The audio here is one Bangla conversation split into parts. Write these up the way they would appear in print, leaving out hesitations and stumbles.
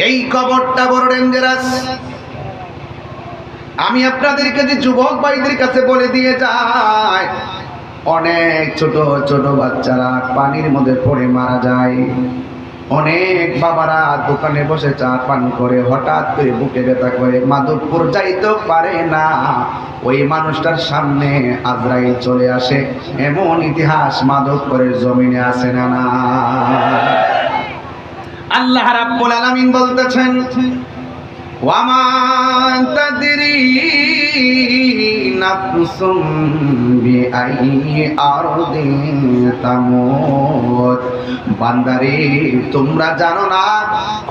এই কবরটা বড় ডেঞ্জারাস। আমি আপনাদেরকে যে যুবক ভাইদের কাছে বলে দিয়ে যাই, অনেক ছোট ছোট বাচ্চারা পানির মধ্যে পড়ে মারা যায়। অনেক বাবারা দোকানে বসে চা পান করে হঠাৎ করে বুকে ব্যথা করে মাধবপুর যাইতে পারে না, ওই মানুষটার সামনে আজরাইল চলে আসে। এমন ইতিহাস মাধবপুরের জমিনে আছে না? না, আল্লাহ রাব্বুল আলামিন বলতেছেন, ওয়ামা তাদরি নাফসুম বিআইয়ি আরদিন তামুত। বান্দারে, তোমরা জানো না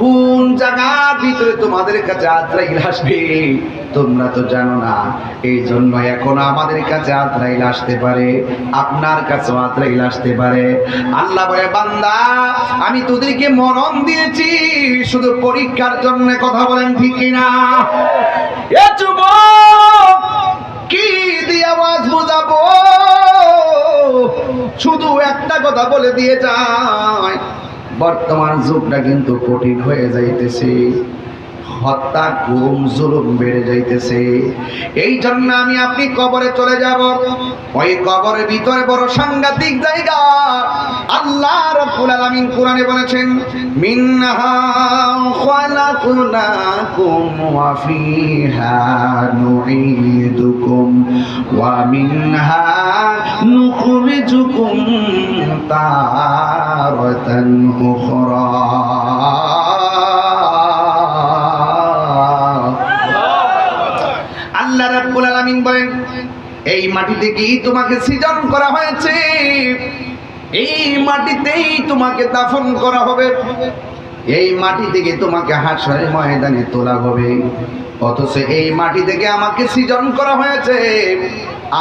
কোন জায়গার ভিতরে তোমাদের কাছে আজরাইল আসবে। তোমরা তো জানো না, এই জন্য এখন আমাদের কাছে আজরাইল আসতে পারে, আপনার কাছে আজরাইল আসতে পারে। আল্লাহ বলে, বান্দা আমি তোদেরকে মরণ দিয়েছি শুধু পরীক্ষার জন্য। কথা বলেন ঠিক কিনা? এ যুবক, কি দিয়ে আওয়াজ বুঝাবো? শুধু একটা কথা বলে দিয়ে যায়, বর্তমান যুগটা কিন্তু কঠিন হয়ে যাইতেছে। হত্যা, গুম, জুলুম বেড়ে যাইতেছে। এই জন্য আমি আপনি কবরে চলে যাব। ওই কবরের ভিতরে বড় সাংঘাতিক জায়গা। আল্লাহ রাব্বুল আলামিন কোরআনে বলেছেন, মিনহা খালাকনাকুম ওয়া ফিহা নুঈদুকুম ওয়া মিনহা নুখরিজুকুম তারাতান উখরা। আল্লাহ রাব্বুল আলামিন বলেন, এই মাটি থেকেই তোমাকে সৃজন করা হয়েছে, এই মাটিতেই তোমাকে দাফন করা হবে, এই মাটি থেকে তোমাকে হাশরের ময়দানে তোলা হবে। অথচ এই মাটি থেকে আমাকে সৃজন করা হয়েছে,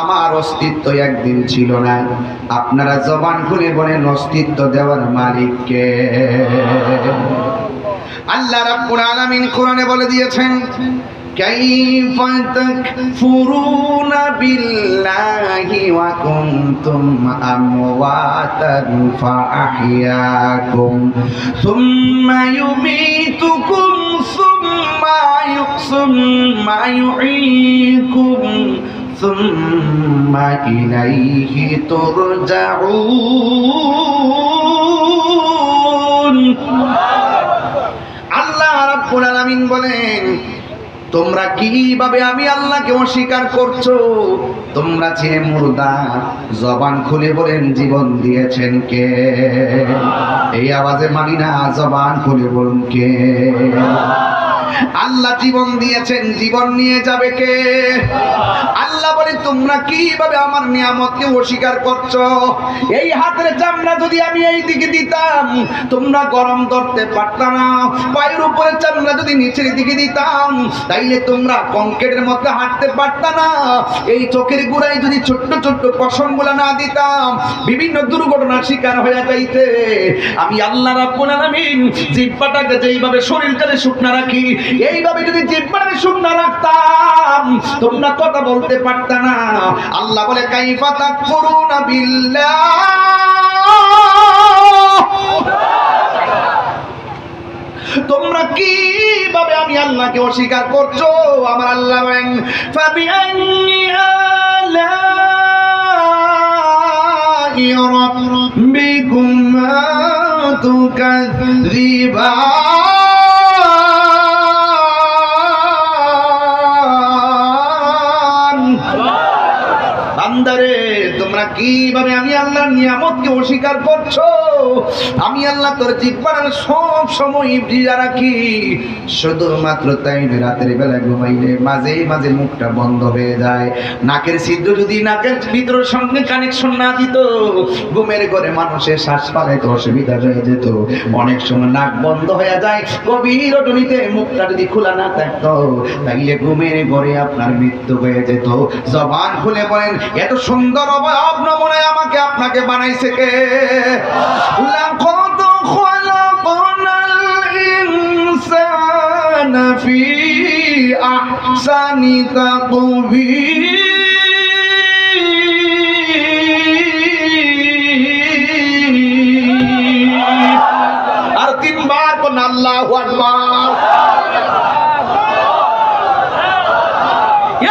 আমার অস্তিত্ব একদিন ছিল না। আপনারা জবান খুলে বলেন, অস্তিত্ব দেওয়ার মালিক কে? আল্লাহ রাব্বুল আলামিন কোরআনে বলে দিয়েছেন, কাইফা তাকফুরুনা বিল্লাহি ওয়া কুনতুম আমওয়াতান ফাআহইয়াকুম সুম্মা ইউমীতুকুম সুম্মা ইউহয়িকুম সুম্মা ইলাইহি তুরজাউন। আল্লাহ রাব্বুল আলামিন বলেন, তোমরা কিভাবে আমি আল্লাহকে অস্বীকার করছো? তোমরা ছিলে মুর্দা। জবান খুলে বলেন, জীবন দিয়েছেন কে? এই আওয়াজে মানি না, জবান খুলে বলুন কে? আল্লাহ জীবন দিয়েছেন, জীবন নিয়ে যাবে কে? আল্লাহ বলে, তোমরা কিভাবে আমার নিয়ামতকে অস্বীকার করছো? এই হাতের চামড়া যদি আমি এই দিকে দিতাম, তোমরা গরম ধরতে পারতা না। পায়ের উপরে চামড়া যদি নিচের দিকে দিতাম, তাইলে তোমরা কংক্রিটের মধ্যে হাঁটতে পারতা না। এই চোখের গোড়ায় যদি ছোট্ট ছোট্ট পশমগুলা না দিতাম, বিভিন্ন দুর্ঘটনার শিকার হয়ে যাইতে। আমি আল্লাহ রাব্বুল আলামিন জিহ্বাটাকে যেইভাবে শরীরটাকে শুকনা রাখি, এইভাবে যদি জিহ্বাটাকে শুকনা রাখতাম, তোমরা কথা বলতে পারতা না। আল্লাহ বলে, কাইফা তাকফুরুনা বিল্লাহ, তোমরা কিভাবে আমি আল্লাহকে অস্বীকার করছো? আমার আল্লাহ বলেন, ফাবিআইয়ি আলাই রাব্বিকুমা তুকাযযিবান। বান্দারে, তোমরা কিভাবে আমি আল্লাহর নিয়ামতকে অস্বীকার করছো? আমি আল্লাহ তোর জিহ্বার সব সময় ভিজা রাখি। শুধুমাত্র তাই নয়, রাতের বেলা ঘুমাইলে মাঝে মাঝে মুখটা বন্ধ হয়ে যায়। নাকের ছিদ্র যদি নাকের ভিতরের সঙ্গে কানেকশন না দিত, ঘুমের ঘরে মানুষের শ্বাস পালাইতে অসুবিধা হয়ে যেত। অনেক সময় নাক বন্ধ হয়ে যায়, গভীর রজনীতে মুখটা যদি খোলা না থাকতো, তাইলে ঘুমের ঘরে আপনার মৃত্যু হয়ে যেত। জবান খুলে বলেন, এত সুন্দর অবয়ব নমুনায় আমাকে আপনাকে বানাইছে কে? লাকাদ খালাকনাল ইনসানা ফি আহসানি তাকবীর। আর তিনবার কোন আল্লাহু আকবার।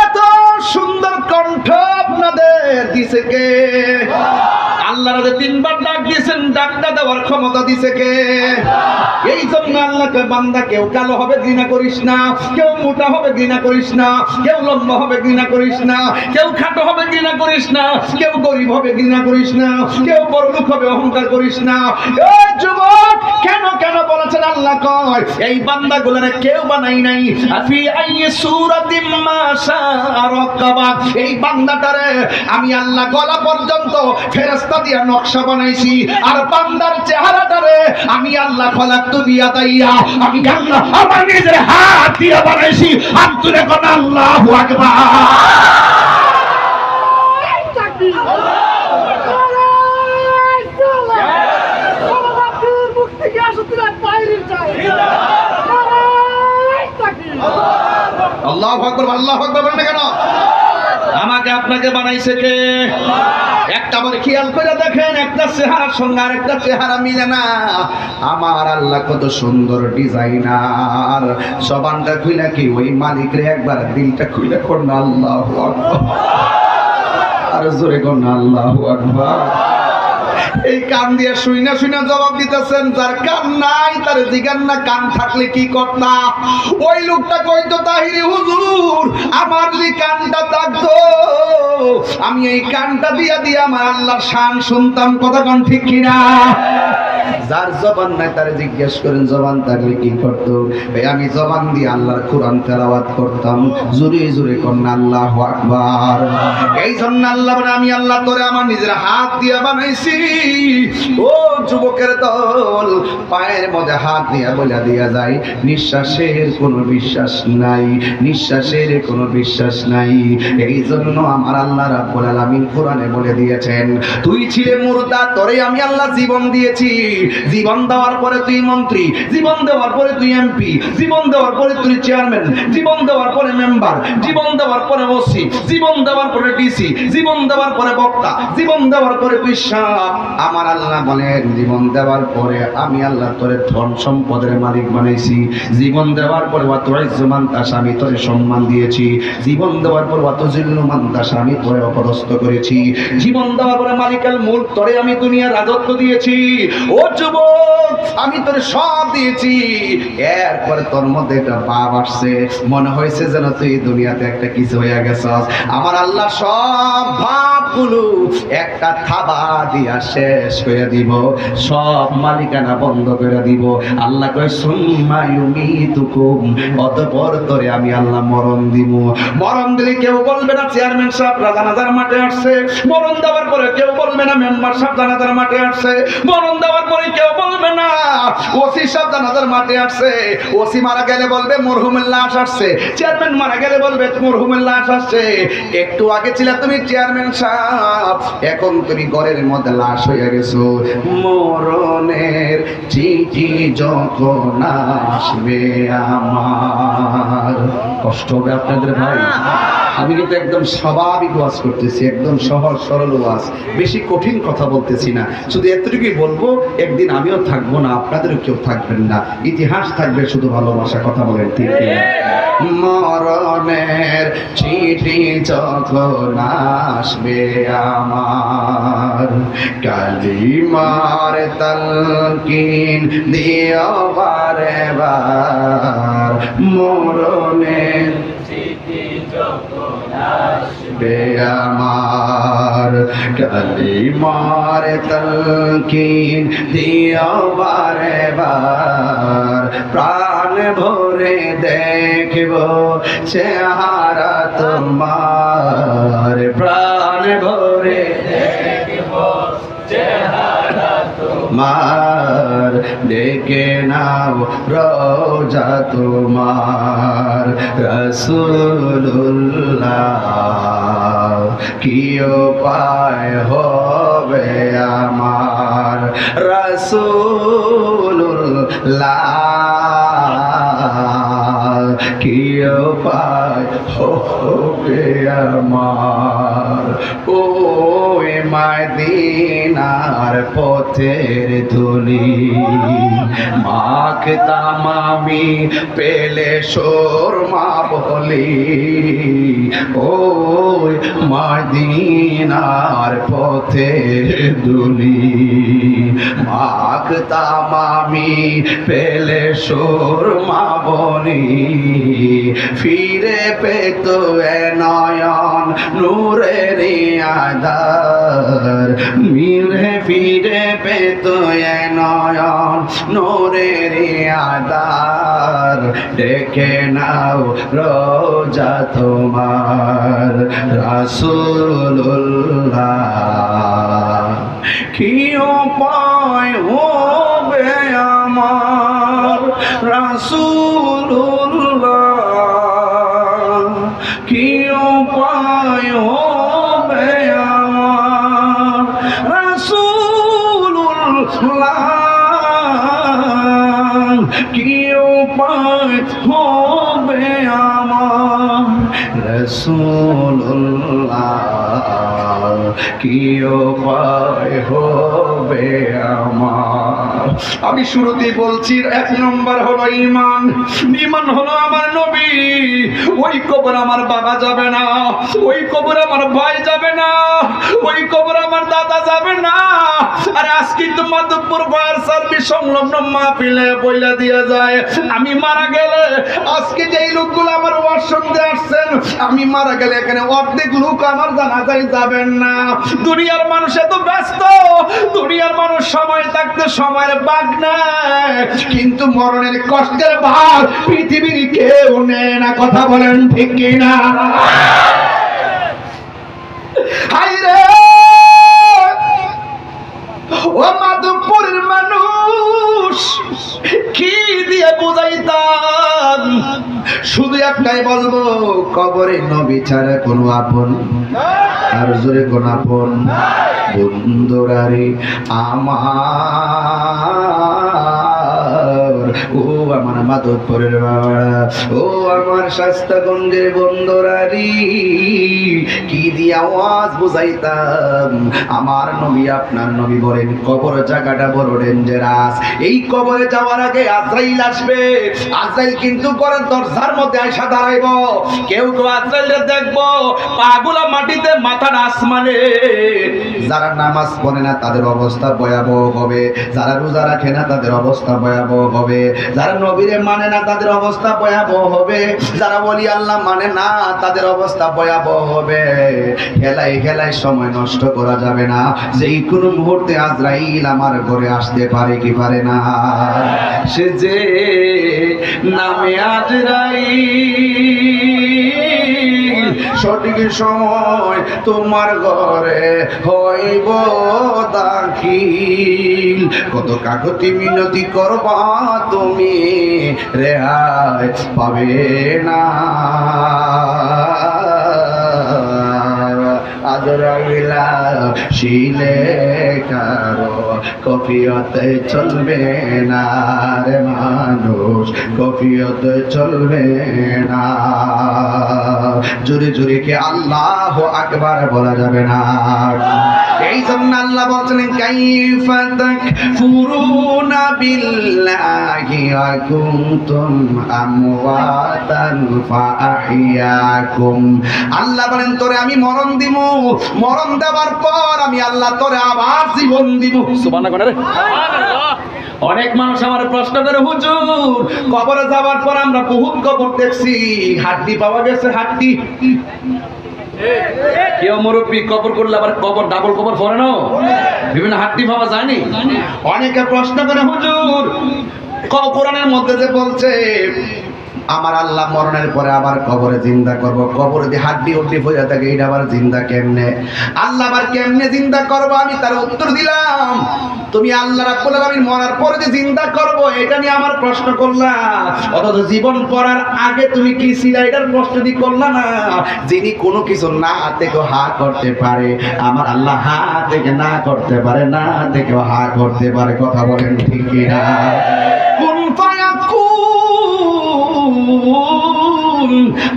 এত সুন্দর কণ্ঠ আপনাদের দিছে কে? আল্লাহ রাজা তিনবার ডাক দিয়েছেন, ডাকটা দেওয়ার ক্ষমতা দিছে কে? এই জন্য আল্লাহকে বান্দা কেউ কালো হবে ঘৃণা করিস না, কেউ মোটা হবে ঘৃণা করিস না, কেউ লম্বা হবে ঘৃণা করিস না, কেউ খাটো হবে ঘৃণা করিস না, কেউ গরিব হবে ঘৃণা করিস না, কেউ বড়লোক হবে অহংকার করিস না। এই যুবক, কেন কেন বলেছেন আল্লাহ কয় এই বান্দাগুলোরে কেউ বানাই নাই। আফি আইয়ি সূরাতিম মা শাআ রাক্কাবা, এই বান্দাটারে আমি আল্লাহ গলা পর্যন্ত ফেরেশতা দিয়া নকশা বানাইছি, আর বান্দার চেহারাটারে আমি আল্লাহ খলাকতু বিয়াদাইয়া, আমি আল্লাহ আমার নিজের হাত দিয়া বানাইছি। হাত তুলে কোন আল্লাহু আকবার। আল্লাহু আকবার, আল্লাহু আকবার বলেন না কেন? আমাকে আপনাকে বানাইছে কে? একটা বলে খেয়াল করে দেখেন, একটা চেহারার সঙ্গে আরেকটা চেহারা মিলে না। আমার আল্লাহ কত সুন্দর ডিজাইনার। জবানটা খুলে কি ওই মালিকরে একবার দিলটা খুলে কোন আল্লাহু আকবার, আর জোরে কোন আল্লাহু আকবার। এই কান দিয়ে শুইনা শুইনা জবাব দিতেছেন, যার কান নাই তার জিগান না কান থাকলে কি করতা? ওই লোকটা কইতো তাহিরি হুজুর আমার যদি কানটা থাকতো আমি এই কানটা দিয়া দিয়া আমার আল্লাহর শান শুনতাম। কথা কোন ঠিক কিনা? যার জবান নাই তারে জিজ্ঞেস করেন জবান থাকলে কি করতো? ভাই আমি জবান দিয়ে আল্লাহর কোরআন তেলাওয়াত করতাম। জোরে জোরে কোন আল্লাহু আকবার। এই জন্য আল্লাহ বলে আমি আল্লাহ তোরে আমার নিজের হাত দিয়া বানাইছি। ও যুবকের দল, পায়ের মধ্যে হাত দিয়া বলে দিয়া যায় নিঃশ্বাসের কোনো বিশ্বাস নাই, নিঃশ্বাসের কোনো বিশ্বাস নাই। এই জন্য আমার আল্লাহ রাব্বুল আলামিন কোরআনে বলে দিয়েছেন তুই ছিলে মুর্দা, তোরে আমি আল্লাহ জীবন দিয়েছি। জীবন দেওয়ার পরে তুই মন্ত্রী, জীবন দেওয়ার পরে তুই এমপি, জীবন দেওয়ার পরে তুই চেয়ারম্যান, জীবন দেওয়ার পরে মেম্বার, জীবন দেওয়ার পরে ওসি, জীবন দেওয়ার পরে ডিসি, জীবন দেওয়ার পরে বক্তা, জীবন দেওয়ার পরে বিশ্বাস। আমার আল্লাহ বলেন জীবন দেওয়ার পরে আমি আল্লাহ তোরে ধন সম্পদের মালিক বানাইছি। জীবন দেওয়ার পরে ওয়া তুইজ্জু মান তাশা, আমি তোরে সম্মান দিয়েছি। জীবন দেওয়ার পর ওয়া তুযিল্লু মান তাশা, আমি তোরে অপদস্থ করেছি। জীবন দেওয়ার পরে মালিকাল মুলক, তোরে আমি দুনিয়ার রাজত্ব দিয়েছি। ও যুবক, আমি তোরে সব দিয়েছি। এরপরে তোর মধ্যে একটা ভাব আসছে, মনে হয়েছে যেন তুই দুনিয়াতে একটা কিছু হয়ে গেছস। আমার আল্লাহ সব ভাবগুলো একটা থাবা দিয়া শেষ করে দিব, সব মালিকানা বন্ধ করে দিব। আল্লাহ কয় সুম্মা ইউমিতুকুম, অতঃপর তোরে আমি আল্লাহ মরণ দিব। মরণ দিলে কেউ বলবে না চেয়ারম্যান সাহেব জানাজার মাঠে আসছে। মরণ দেওয়ার পরে কেউ বলবে না মেম্বার সাহেব জানাজার মাঠে আসছে। মরণ দেওয়ার পরে কেউ বলবে না ওসি সাহেব জানাজার মাঠে আসছে। ওসি মারা গেলে বলবে মরহুমের লাশ আসছে। চেয়ারম্যান মারা গেলে বলবে মরহুমের লাশ আসছে। একটু আগে ছিল তুমি চেয়ারম্যান সাহেব, এখন তুমি ঘরের মধ্যে লাশ হয়ে গেছো। মরণের চিঠি যখন আসবে আমার, কষ্ট হবে আপনাদের ভাই। আমি কিন্তু একদম স্বাভাবিক ওয়াজ করতেছি, একদম সহজ সরল ওয়াজ, বেশি কঠিন কথা বলতেছি না। শুধু এতটুকুই বলবো, একদিন আমিও থাকবো না, আপনাদেরও কেউ থাকবেন না, ইতিহাস থাকবে শুধু ভালোবাসা। কথা বলেন ঠিক কিনা? মরণের চিঠি যখন আসবে আমার, কালিমার তালকিন দিও বারে বার। মরণের চিঠি যখন আসবে আমার, কালিমার তালকিন দিও বারে বার। প্রাণ ভরে দেখব চেহারা তোমার, প্রাণ ভরে দেখব চেহারা তোমার। ডেকে নাও রোজা তোমার, রাসূলুল্লাহ কি উপায় হবে আমার, রাসূলুল্লাহ কি উপায় হবে আমার। ওই মদিনার পথের ধুলি মাখতাম আমি পেলে সুরমা বলি ওই মদিনার পথের ধুলি মাখতাম আমি পেলে সুরমা বলি ফিরে পেত এ নয়ন নূরের আধার মিলে ফিরে পেত এ নয়ন নূরের আধার ডেকে নাও রোজা তোমার রাসূলুল্লাহ কি উপায় হবে আমার রাসূলুল্লাহ কি উপায় হবে আমার রাসূলুল্লাহ কি উপায় হবে আমার রাসূলুল্লাহ কি উপায় হবে আমার। আমি শুরুতেই বলছি এক নম্বর হলো ঈমান। ঈমান হলো আমার নবী। ওই কবর আমার বাবা যাবে না, ওই কবর আমার ভাই যাবে না, ওই কবর আমার দাদা যাবে না। আর আজকে তো মাধবপুর ফায়ার সার্ভিস সংলগ্ন মাহফিলে বইলা দিয়ে যায় আমি মারা গেলে আজকে যেই লোকগুলো আমার ওয়াজ শুনতে আসছেন আমি মারা গেলে এখানে অর্ধেক লোক আমার জানাজায় যাবেন না। দুনিয়ার মানুষ এত ব্যস্ত, দুনিয়ার মানুষ সময় থাকতে সময়ের বাগ নাই, কিন্তু মরণের কষ্টের ভার পৃথিবীর কেউ নেয় না। কথা বলেন ঠিক কিনা? হায় রে ও মাধবপুরের মানুষ কি দিয়ে বুঝাইতাম? শুধু একটাই বলবো, কবরে নবী ছাড়া কোনো আপন আর জোরে কোন আপন বন্ধুরারে আমার। ও আমার মাধবপুরের বাবারা, ও আমার শাস্তাগঞ্জের বন্ধুরারি, কি দিয়ে আওয়াজ বুঝাইতাম? আমার নবী আপনার নবী বলেন কবর জায়গাটা বড় ডেঞ্জারাস। এই কবরে যাওয়ার আগে আজরাইল আসবে। আজরাইল কিন্তু ঘরের দরজার মধ্যে আয়সা দাঁড়াইব। কেউ কেউ আজরাইলকে দেখবো পাগুলা মাটিতে মাথাটা আসমানে। যারা নামাজ পড়ে না তাদের অবস্থা ভয়াবহ হবে, যারা রোজা রাখে না তাদের অবস্থা ভয়াবহ হবে, যারা নবীরে মানে না তাদের অবস্থা ভয়াবহ হবে, যারা বলি আল্লাহ মানে না তাদের অবস্থা ভয়াবহ হবে। খেলায় খেলায় সময় নষ্ট করা যাবে না। যেই কোনো মুহূর্তে আজরাইল আমার ঘরে আসতে পারে কি পারে না? সে যে নামে আজরাইল সঠিক সময় তোমার ঘরে হইব দাখিল। কত কাকতি মিনতি করবা তুমি, রেহাই পাবে না। আজরাইলা শিলে কারো কফিয়তে চলবে না রে মানুষ, কফিয়তে চলবে না। জোরে জোরে কে আল্লাহ আকবার বলা যাবে না। এই জন্য আল্লাহ বলছেন কাইফা তাকফুরুনা বিল্লাহি ওয়া কুনতুম আমওয়াতান ফাআহইয়াকুম। আল্লাহ বলেন তোরে আমি মরণ দিব, মরণ দেওয়ার পর আমি আল্লাহ তোরে আবার জীবন দিব। সুবহানাল্লাহ। সুবহানাল্লাহ। অনেক মানুষ আমার প্রশ্ন করে হুজুর কবরে যাওয়ার পর আমরা বহুত কবর দেখছি, হাড্ডি পাওয়া গেছে, হাড্ডি। কেউ মুরব্বী কবর করলে আবার কবর ডাবল কবর পড়ে না, বিভিন্ন হাড্ডি পাওয়া যায়নি। অনেকে প্রশ্ন করে হুজুর কোরআনের মধ্যে যে বলছে আমার আল্লাহ মরণের পরে আবার কবরে জিন্দা করব, কবরে যে হাড্ডি উড্ডি হয়ে থাকে এটা আবার জিন্দা কেমনে? আল্লাহ আবার কেমনে জিন্দা করবো? আমি তার উত্তর দিলাম তুমি আল্লাহ রাব্বুল আলামিন মরার পরে যে জিন্দা করব এটা নিয়ে আমার প্রশ্ন করলা, অথচ জীবন পড়ার আগে তুমি কি ছিলা এটার প্রশ্ন দি করলা না। যিনি কোনো কিছু না থেকে হা করতে পারে, আমার আল্লাহ হা থেকে না করতে পারে, না থেকে হা করতে পারে। কথা বলেন ঠিক কিনা? কুন ফায়াকুন,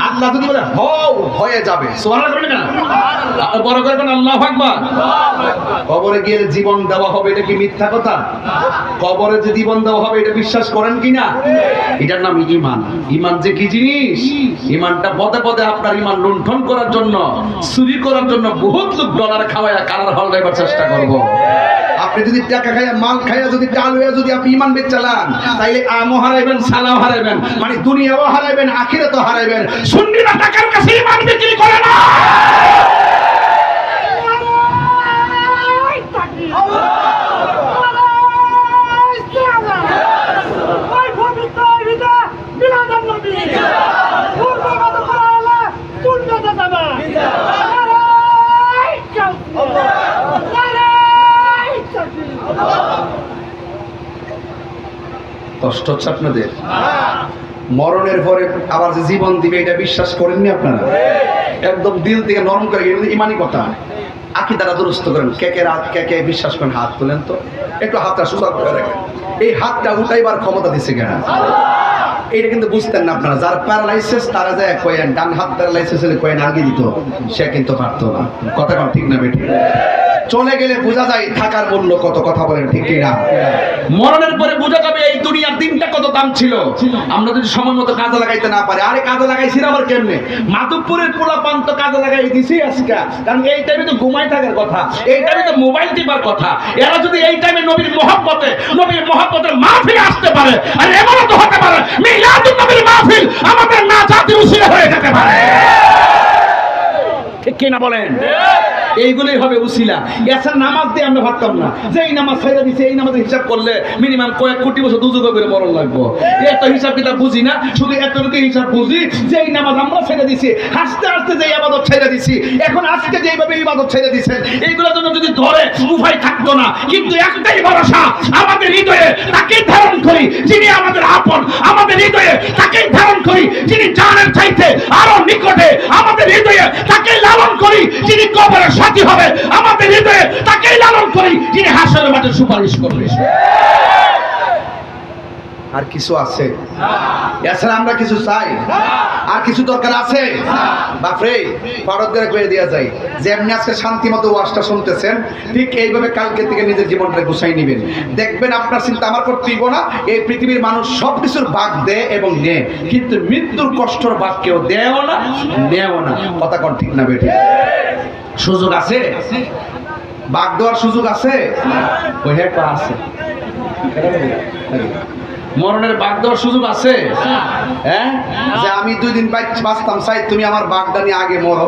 আল্লাহ যদি বলে হও হয়ে যাবে। সুবহানাল্লাহ। বড় করে বলেন আল্লাহু আকবার। কবরে গিয়ে জীবন দেওয়া হবে, এটা কি মিথ্যা কথা? কবরে যে জীবন দেওয়া হবে এটা বিশ্বাস করেন কিনা? এটার নাম ঈমান। ঈমান যে কি জিনিস, ঈমানটা পদে পদে আপনার ঈমান লুণ্ঠন করার জন্য, চুরি করার জন্য বহুত লোক ডলার খাওয়ায়া কালার হল দেবার চেষ্টা করব। আপনি যদি টাকা খাইয়া মাল খাইয়া যদি ডাল হইয়া যদি আপনি ঈমান বেচ চালান, তাইলে আমও হারাইবেন, সালাও হারাইবেন, মানে দুনিয়াও হারাইবেন, আখিরাতও হারাইবেন। সুন্নিরা টাকার কাছে ঈমান বিক্রি করে না। কষ্ট হচ্ছে আপনাদের? মরণের পরে আবার যে জীবন দিবে এটা বিশ্বাস করেননি আপনারা? একদম দিল থেকে নরম করে ইমানি কথা। আকীদাটা দুরুস্ত করেন। কে কে বিশ্বাস করেন হাত তোলেন তো, একটু হাতটা সোজা করে রাখেন। এই হাতটা উঠাইবার ক্ষমতা দিছে কেনা? এটা কিন্তু বুঝতেন না আপনারা। যার প্যারালাইসিস তারা যায় কয়েন, ডান হাত প্যারালাইসিস হলে কয়েন আগে দিত, সে কিন্তু পারতো না। কথা কম ঠিক না বেটি? চলে গেলে বোঝা যায় থাকার মূল্য কত। কথা বলেন ঠিক না? মরণের পরে বোঝা যাবে এই দুনিয়ার দিনটা কত দাম ছিল। আমরা যদি সময় মতো কাজে লাগাইতে না পারি, আরে কাজে লাগাইছি আবার কেমনে? মাধবপুরের পোলাপান তো কাজে লাগাই দিছি আজকে, কারণ এই টাইমে তো ঘুমাই থাকার কথা, এই টাইমে তো মোবাইল টিপার কথা। এরা যদি এই টাইমে নবীর মহব্বতের মাহফিলে আসতে পারে, আর এমনও তো হতে পারে মিলাদুন নবীর মাহফিল আমাদের না জাতির উসিলা হয়ে যেতে পারে। ঠিক কি না বলেন? এইগুলোই হবে উসিলা। এছাড়া নামাজ দিয়ে আমরা ভাবতাম না যে এই নামাজ ছেড়ে দিচ্ছে, এই নামাজের হিসাব করলে মিনিমাম কয়েক কোটি বছর দুযুগ করে মরণ লাগবো। এত হিসাব কিতাব বুঝি না, শুধু এতটুকু হিসাব বুঝি যে এই নামাজ আমরা ছেড়ে দিছি, হাসতে হাসতে যে ইবাদত ছেড়ে দিছি, এখন আজকে যে এইভাবে ইবাদত ছেড়ে দিচ্ছেন, এইগুলোর জন্য যদি ধরে উপায় থাকতো না। কিন্তু একটাই ভরসা, আমাদের হৃদয়ে তাকেই ধারণ করি যিনি আমাদের আপন, আমাদের হৃদয়ে তাকেই ধারণ করি যিনি জানের চাইতে আরো নিকটে, আমাদের হৃদয়ে তাকেই লালন করি যিনি কবরের সাথী হবে, আমাদের হৃদয়ে তাকেই লালন করি যিনি হাসরের মাঠে সুপারিশ করবে। আর কিছু আছে? এছাড়া আমরা কিছু চাই? আর কিছু দরকার আছে? বাপরে ফরজ করে কয়ে দেওয়া যায় যে এমনি আজকে শান্তি মতো ওয়াজটা শুনতেছেন, ঠিক এইভাবে কালকে থেকে নিজের জীবনটা গুছাই নেবেন। দেখবেন আপনার চিন্তা আমার করতে হইব না। এই পৃথিবীর মানুষ সব কিছুর ভাগ দেয় এবং নেয়, কিন্তু মৃত্যুর কষ্টর ভাগ কেউ দেয়ও না, নেয়ও না। কথা কোন ঠিক না বেটি? সুযোগ আছে, ভাগ দেওয়ার সুযোগ আছে, ওই একটা আছে। মরণের ভাগ দেওয়ার সুযোগ আছে? হ্যাঁ, যে আমি 2 দিন বাঁচতাম চাই, তুমি আমার ভাগটা নিয়ে আগে মরো,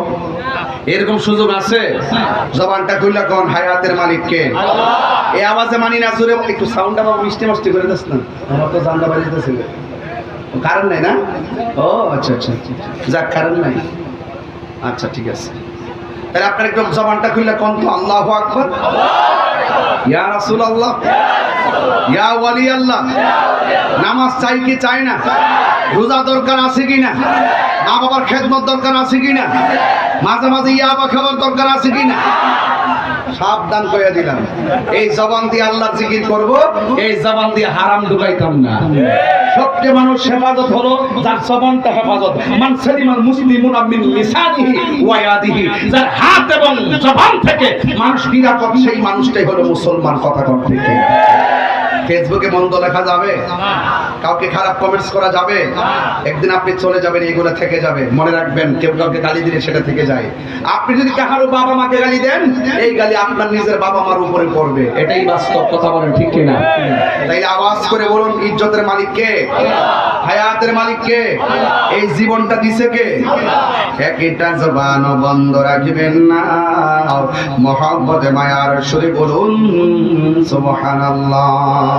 এরকম সুযোগ আছে? জবানটা খুললা কোন হায়াতের মালিক কে? এই আওয়াজে মানি না, জোরে একটু সাউন্ডটা মিষ্টি মিষ্টি করে দিস না, আমার তো জানতে পারিতেছিল। কারণ নাই না? ও আচ্ছা আচ্ছা, যাক কারণ নাই, আচ্ছা ঠিক আছে। তাহলে আপনার একদম জবানটা খুললে কোন তো আল্লাহু আকবার, ইয়া রাসূলুল্লাহ, ইয়া ওয়ালি আল্লাহ। নামাজ চাই কি চাই না? রোজা দরকার আছে কিনা? মা বাবার খেদমত দরকার আছে কিনা? মাঝে মাঝে ইয়াবা খাবার দরকার আছে কিনা? সাবধান করে দিলাম, এই জবান দিয়ে আল্লাহর জিকির করব, এই জবান দিয়ে হারাম ঢুকাইতাম না। সবচেয়ে মানুষ হেফাজত হলো যার জবানটা হেফাজত। মান সালিমাল মুসলিমুনা মিন লিসানিহি ওয়া ইয়াদিহি, যার হাত এবং জবান থেকে মানুষ নিরাপদ, সেই মানুষটাই হলো মুসলমান। কথা কম ঠিক? ফেসবুকে মন্দ লেখা যাবে, কাউকে খারাপ কমেন্টস করা যাবে, একদিন আপনি চলে যাবেন, এইগুলো থেকে যাবে। মনে রাখবেন, কেউ কাউকে গালি দিলে সেটা থেকে যায়। আপনি যদি কারো বাবা মাকে গালি দেন, এই গালি আপনার নিজের বাবা মার উপরে পড়বে, এটাই বাস্তব। কথা বলেন ঠিক কিনা? তাইলে আওয়াজ করে বলুন, ইজ্জতের মালিক কে? হায়াতের মালিক কে? এই জীবনটা দিছে কে? একটা জবানও বন্ধ রাখবেন না, মহব্বতে মায়ার সুরে বলুন সুবহানাল্লাহ।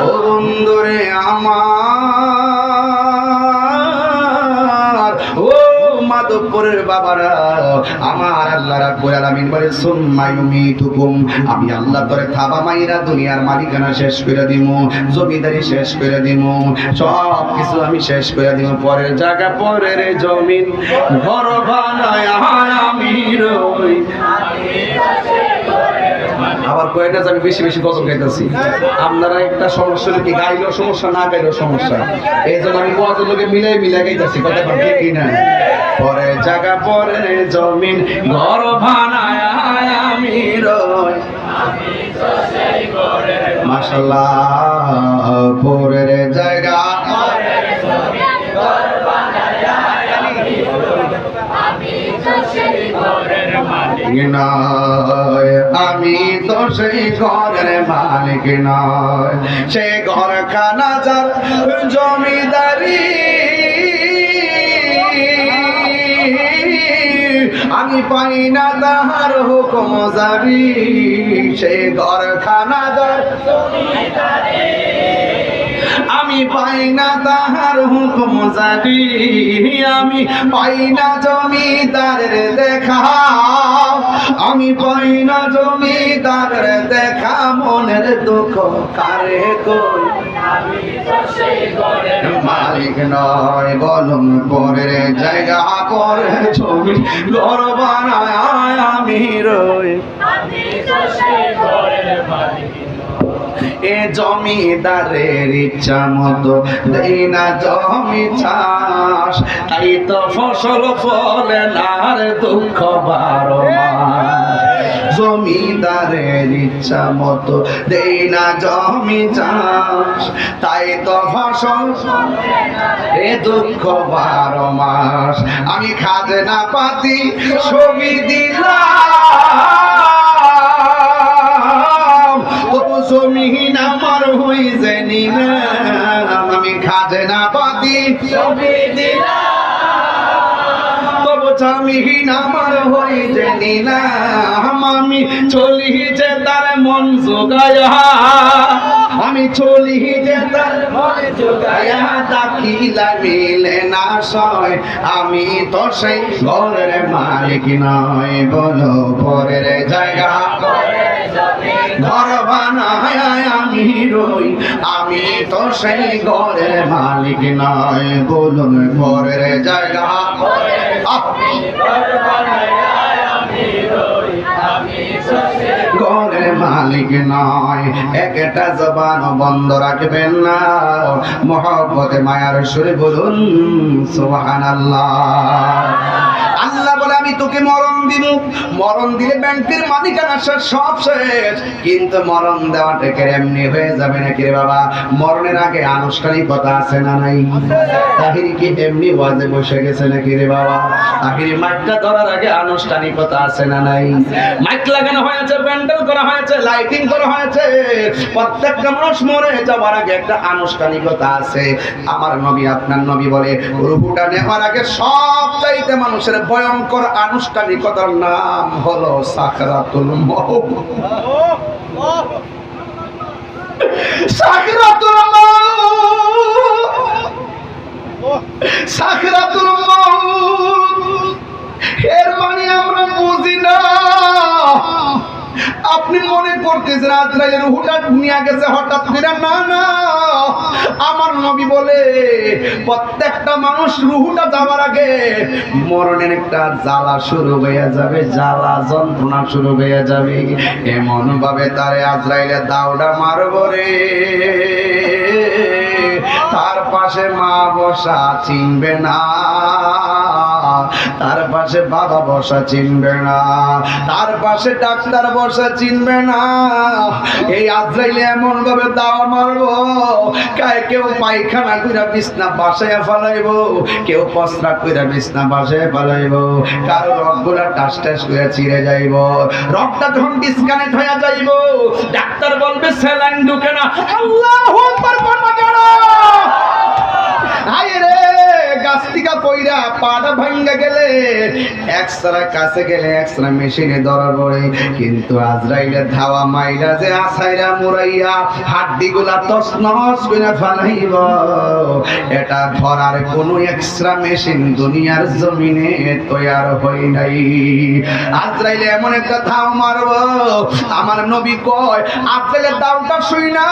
ও বন্ধুরে আমার, ও মাধবপুরের বাবারা, আমার আল্লাহ রাব্বুল আলামিন বলে সুম্মা ইউমিতুকুম, আমি আল্লাহ তোরে থাবা মাইরা দুনিয়ার মালিকানা শেষ করে দিমু, জমিদারি শেষ করে দিমু, সব কিছু আমি শেষ করে দিমু। পরের জায়গা পরের জমিন ঘর বানায় আমি রই, আবার কয় না যে আমি বেশি বেশি গজল গাইতেছি। আপনারা একটা সমস্যা কি গাইলেও সমস্যা, না গাইলেও সমস্যা, এই জন্য আমি ওয়াজের লোকে মিলাই মিলাই গাইতেছি, কথা ঠিক কি না? পরে জায়গা পরে জমিন ঘর বানায় আমি রই, মাশাআল্লাহ পরের জায়গা নয়, আমি তো সেই ঘরের মালিক নয়, সে ঘরখানা যার জমিদারি, আমি পাই না তাহার হুকুম জারি, সে ঘরখানা যার জমিদারি, আমি পাই না তাহার হুকুম জারি, আমি পাই না জমিদারের দেখা, আমি পাই না জমিদারের দেখা, মনের দুঃখ কারে কই, আমি তো সেই ঘরের মালিক নয়, বলুন পরের জায়গা পরে জমি ঘর বানায় আমি রই, আমি তো সেই ঘরের মালিক। এ জমিদারের ইচ্ছা মতো দেই না জমি চাষ, তাই তো ফসল ফলে না রে দুঃখ বারো মাস, জমিদারের ইচ্ছা মতো দেই না জমি চাষ, তাই তো ফসল এ দুঃখ বারো মাস, আমি খাজনা পাতি ছবি দিলাম, তবু জমিন আমার হই জানি না, আমি খাজনা পাতি ছবি দিলাম, তবু জমিন আমার হই জানি না, আমি চলি যে তার মন জোগায়া, আমি চলি যে তার মন জোগায়া, দাখিলা মিলে না সয়, আমি তো সেই ঘরের মালিক নয়, বলো পরের জায়গা ঘর বানায় আমি রই, আমি তো সেই ঘরের মালিক নয়, বলুন পরের জায়গা ঘরের মালিক নয়, একটা জবান বন্ধ রাখবেন না, মহব্বতে মায়ার সুরে বলুন সুবহানাল্লাহ। আল্লাহ বলে আমি তোকে মরণ দিব, মরণ দিলে ব্যাংকের মালিকানা সব শেষ, কিন্তু মরণ দেওয়াটা এমনি হয়ে যাবে নাকি রে বাবা? মরণের আগে আনুষ্ঠানিকতা আছে না নাই? তাহিরি কি এমনি ওয়াজে বসে গেছে নাকি রে বাবা? তাহিরি মাইকটা ধরার আগে আনুষ্ঠানিকতা আছে না নাই? মাইক লাগানো হয়েছে, প্যান্ডেল করা হয়েছে, লাইটিং করা হয়েছে, প্রত্যেকটা মানুষ মরে যাওয়ার আগে একটা আনুষ্ঠানিকতা আছে। আমার নবী আপনার নবী বলে রূহটা নেওয়ার আগে সবচাইতে মানুষের ভয়ঙ্কর আনুষ্ঠানিকতার নাম হলো সাকরাতুল মউত। সাকরাতুল মউত, সাকরাতুল মউত এর মানে আমরা বুঝি না। আপনি মনে করতেছেন আজরাইলের রূহটা নিয়ে গেছে হঠাৎ করে, না না, আমার নবী বলে প্রত্যেকটা মানুষ রূহটা যাওয়ার আগে মরণের একটা জ্বালা শুরু হয়ে যাবে, জ্বালা যন্ত্রণা শুরু হয়ে যাবে, এমন ভাবে তারে আজরাইলে দাউডা মারব রে, তার পাশে মা বসা চিনবে না, তার পাশে বাবা বসা চিনবে না, তার পাশে ডাক্তার বসা চিনবে না। এই আজরাইলে এমন ভাবে দাওয়া মারবো, কেউ পায়খানা কইরা বিছনা বাসায় ফেলাইব, কেউ প্রস্রাব কইরা বিছনা বাসায় ফেলাইব, কারো রগগুলা টাস টাস করে চিরে যাইব, রগটা যখন ডিসকানেক্ট হয়ে যাইব, ডাক্তার বলবে স্যালাইন ঢুকে না, আল্লাহু আকবার বলবা কেন? আয় রে গাছটিকা পইরা পাটা ভাঙ্গা গেলে এক্সরা কাছে গেলে এক্সরা মেশিনে ধরা পড়ে, কিন্তু আজরাইলের ধাওয়া মাইরা যে আসাইরা মুরাইয়া হাড্ডিগুলা তছনছ করে ফেলাইব, এটা ধরার কোনো এক্সট্রা মেশিন দুনিয়ার জমিনে তৈয়ার হয় নাই। আজরাইলে এমন একটা ধাও মারব, আমার নবী কয় আজরাইলের দাওটা শুই না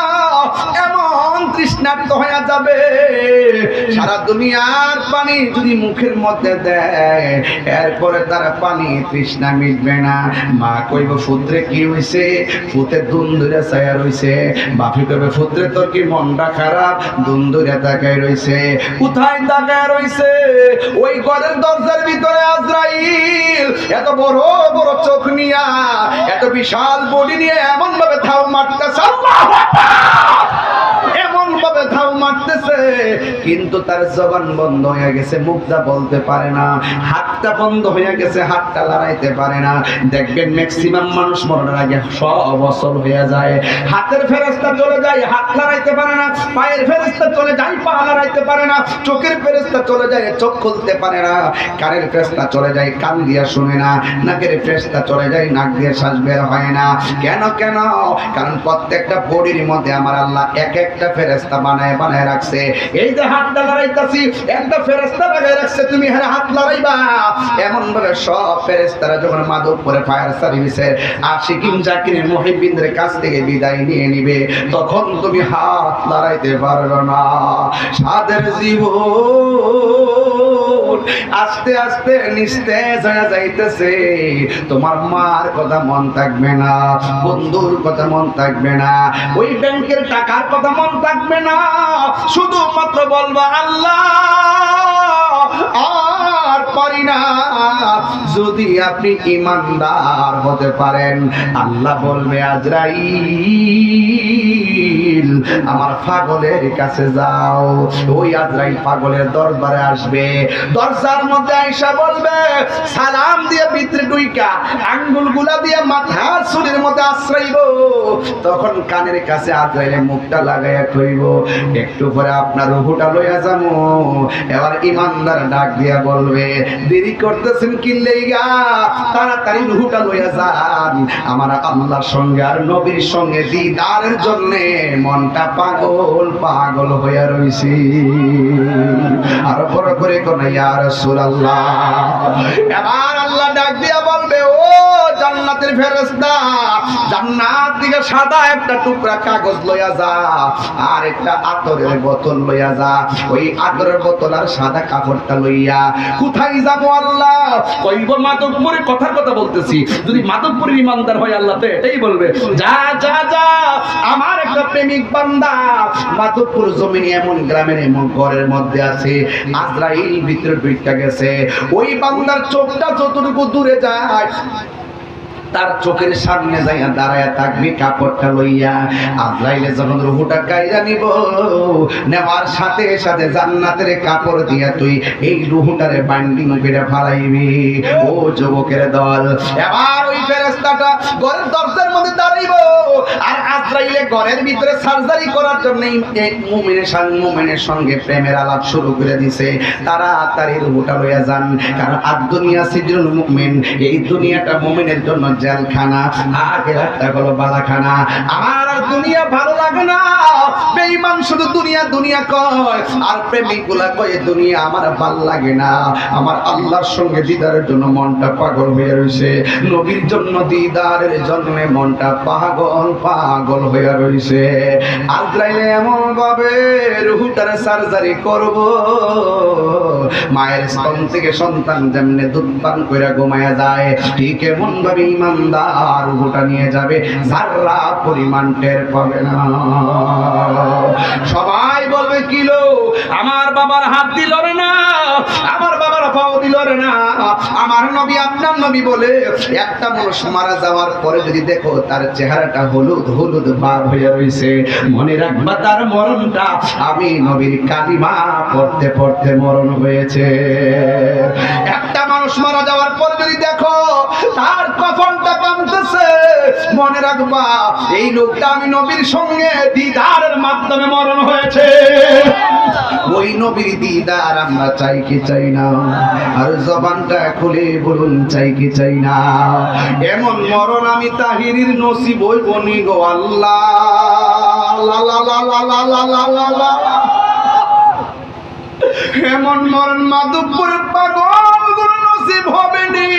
এমন তৃষ্ণার্ত হয়ে যাবে, সারা দুনিয়ার পানি যদি মুখের মধ্যে দেয় এরপরে তার পানি তৃষ্ণা মিটবে না। মা কইব পুত্রে কি হইছে? পুতে দুন্দুরে ছায়া রইছে। বাপি কইবে পুত্রে তোর কি মনটা খারাপ? দুন্দুরে তাকায় রইছে। কোথায় তাকায় রইছে? ওই ঘরের দরজার ভিতরে আজরাইল এত বড় বড় চোখ নিয়া, এত বিশাল বডি নিয়ে এমন ভাবে ধাও মারতেছে, আল্লাহু আকবার, এমন ভাবে ধাও মারতেছে, কিন্তু তার জবান বন্ধ হয়ে গেছে, মুখটা বলতে পারে না, হাতটা বন্ধ হয়ে গেছে, হাতটা লড়াইতে পারে না। দেখবেন ম্যাক্সিমাম মানুষ মরণের আগে সব অবসর হয়ে যায়। হাতের ফেরেশতা চলে যায়, হাত লড়াইতে পারে না। পায়ের ফেরেশতা চলে যায়, পা লড়াইতে পারে না। চোখের ফেরেশতা চলে যায়, চোখ খুলতে পারে না। কানের ফেরেশতা চলে যায়, কান দিয়া শুনে না। নাকের ফেরেশতা চলে যায়, নাক দিয়ে শ্বাস বের হয় না। কেন? কারণ প্রত্যেকটা বডির মধ্যে আমার আল্লাহ এক একটা ফেরেশতা বানায় বানায় রাখছে। এই যে হাতটা লড়াইতাছি, একটা ফেরেশতা লাগায় রাখছে, তুমি হাত লড়াইবা। এমন ভাবে সব ফেরেশতারা যখন মাধবপুরে ফায়ার সার্ভিসের আশিকিন জাকিরিন মুহিব্বিনদের কাছ থেকে বিদায় নিয়ে নিবে, তখন তুমি হাত লড়াইতে পারবে না। সাদের জীবন আস্তে আস্তে নিস্তেজ হয়ে যাইতেছে। তোমার মার কথা মন থাকবে না, বন্ধুর কথা মন থাকবে না, ওই ব্যাংকের টাকার কথা মন থাকবে না। শুধুমাত্র বলবা আল্লাহ আর পারি না। যদি আপনি ইমানদার হতে পারেন, আল্লাহ বলবে আজরাইল আমার পাগলের কাছে যাও। ওই আজরাইল পাগলের দরবারে আসবে, দরজার মধ্যে আয়েশা বলবে সালাম দিয়ে ভিতরে ঢুইকা আঙ্গুলগুলা দিয়ে মাথার চুলের মধ্যে আশ্রইব। তখন কানের কাছে আজরাইলের মুখটা লাগাইয়া কইব একটু পরে আপনার রূহটা লইয়া যাবো। এবার ইমানদার ডাক দিয়া বলবে দেরি করতেছেন কি লাইগা? তাড়াতাড়ি রূহটা লইয়া যান, আমার আল্লাহর সঙ্গে আর নবীর সঙ্গে দিদারের জন্য মনটা পাগল পাগল হইয়া রইছে। আর বড় করে কোন ইয়া রাসূলুল্লাহ। এবার আল্লাহ ডাক দিয়া বলবে ও জান্নাতের ফেরেশতা, জান্নাত থেকে সাদা একটা টুকরা কাগজ লইয়া যা, আর একটা আতরের বোতল লইয়া যা। ওই আতরের বোতল আর সাদা কাপড়টা লইয়া কোথায় যাবো আল্লাহ? কইব মাধবপুরে, কথার কথা বলতেছি। যদি মাধবপুরের ইমানদার হয় আল্লাহ তো এটাই বলবে যা যা যা, আমার একটা প্রেমিক বান্দা মাধবপুর জমিনে এমন গ্রামের এমন ঘরের মধ্যে আছে, আজরাইল ভিতরে ঢুইকা গেছে। ওই বান্দার চোখটা যতটুকু দূরে যায়, তার চোখের সামনে যাইয়া দাঁড়ায় থাকবি কাপড়টা লইয়া। আজরাইলে যখন রূহটা কাইরা নিব, নেওয়ার সাথে সাথে জান্নাতের কাপড় দিয়া তুই এই রূহটারে বান্ডিং করে ফালাইবি। ও যুবকের দল, এবার ওই ফেরেশতাটা ঘরের দরজার মধ্যে দাঁড়াইব, আর আজরাইলে ঘরের ভিতরে সার্জারি করার জন্য মুমিনের সঙ্গে প্রেমের আলাপ শুরু করে দিছে। তাড়াতাড়ি রূহটা লইয়া যান, কারণ আদ-দুনিয়া সিজনুল মুমিন, এই দুনিয়াটা মুমিনের জন্য জেলখানা, আখিরাতটা হলো বালাখানা। আমার আর দুনিয়া ভালো লাগে না, বেঈমান শুধু দুনিয়া দুনিয়া কয়, আর প্রেমিকগুলা কয় দুনিয়া আমার ভালো লাগে না। আমার আল্লাহর সঙ্গে দিদারের জন্য মনটা পাগল হয়ে রইছে, নবীর জন্য দিদারের জন্য মনটা পাগল পাগল হয়ে রইছে। আজরাইলে এমন ভাবে রূহটারে সার্জারি করব, মায়ের স্তন থেকে সন্তান যেমনে দুধ পান কইরা ঘুমায়া যায়, ঠিক এমন ভাবে ইমানদার রূহটা নিয়ে যাবে, যারা পরিমাণ টের পাবে না। সবাই বলবে কিলো আমার বাবার হাত দিল রে না, আমার বাবার পাও দিল রে না। আমার নবী আপনার নবী বলে একটা মানুষ মারা যাওয়ার পরে যদি দেখো তার চেহারাটা হলুদ হলুদ ভাব হয়ে রয়েছে, মনে রাখবা তার মরণটা আমি নবীর কালিমা পড়তে পড়তে মরণ হয়েছে। একটা মানুষ মারা যাওয়ার পরে যদি দেখো তার কফনটা কাঁপতেছে, মনে রাখবা এই লোকটা আমি নবীর সঙ্গে দিদারের মাধ্যমে মরণ হয়েছে। ওই নবীর দিদার আমরা চাই কি চাই না? আর জবানটা খুলে বলুন চাই কি চাই না? এমন মরণ আমি তাহিরির নসিব হইব নি গো আল্লাহ, লা লা লা লা লা লা লা লা। এমন মরণ মাধবপুরের পাগলগুলো নসিব হবে নি।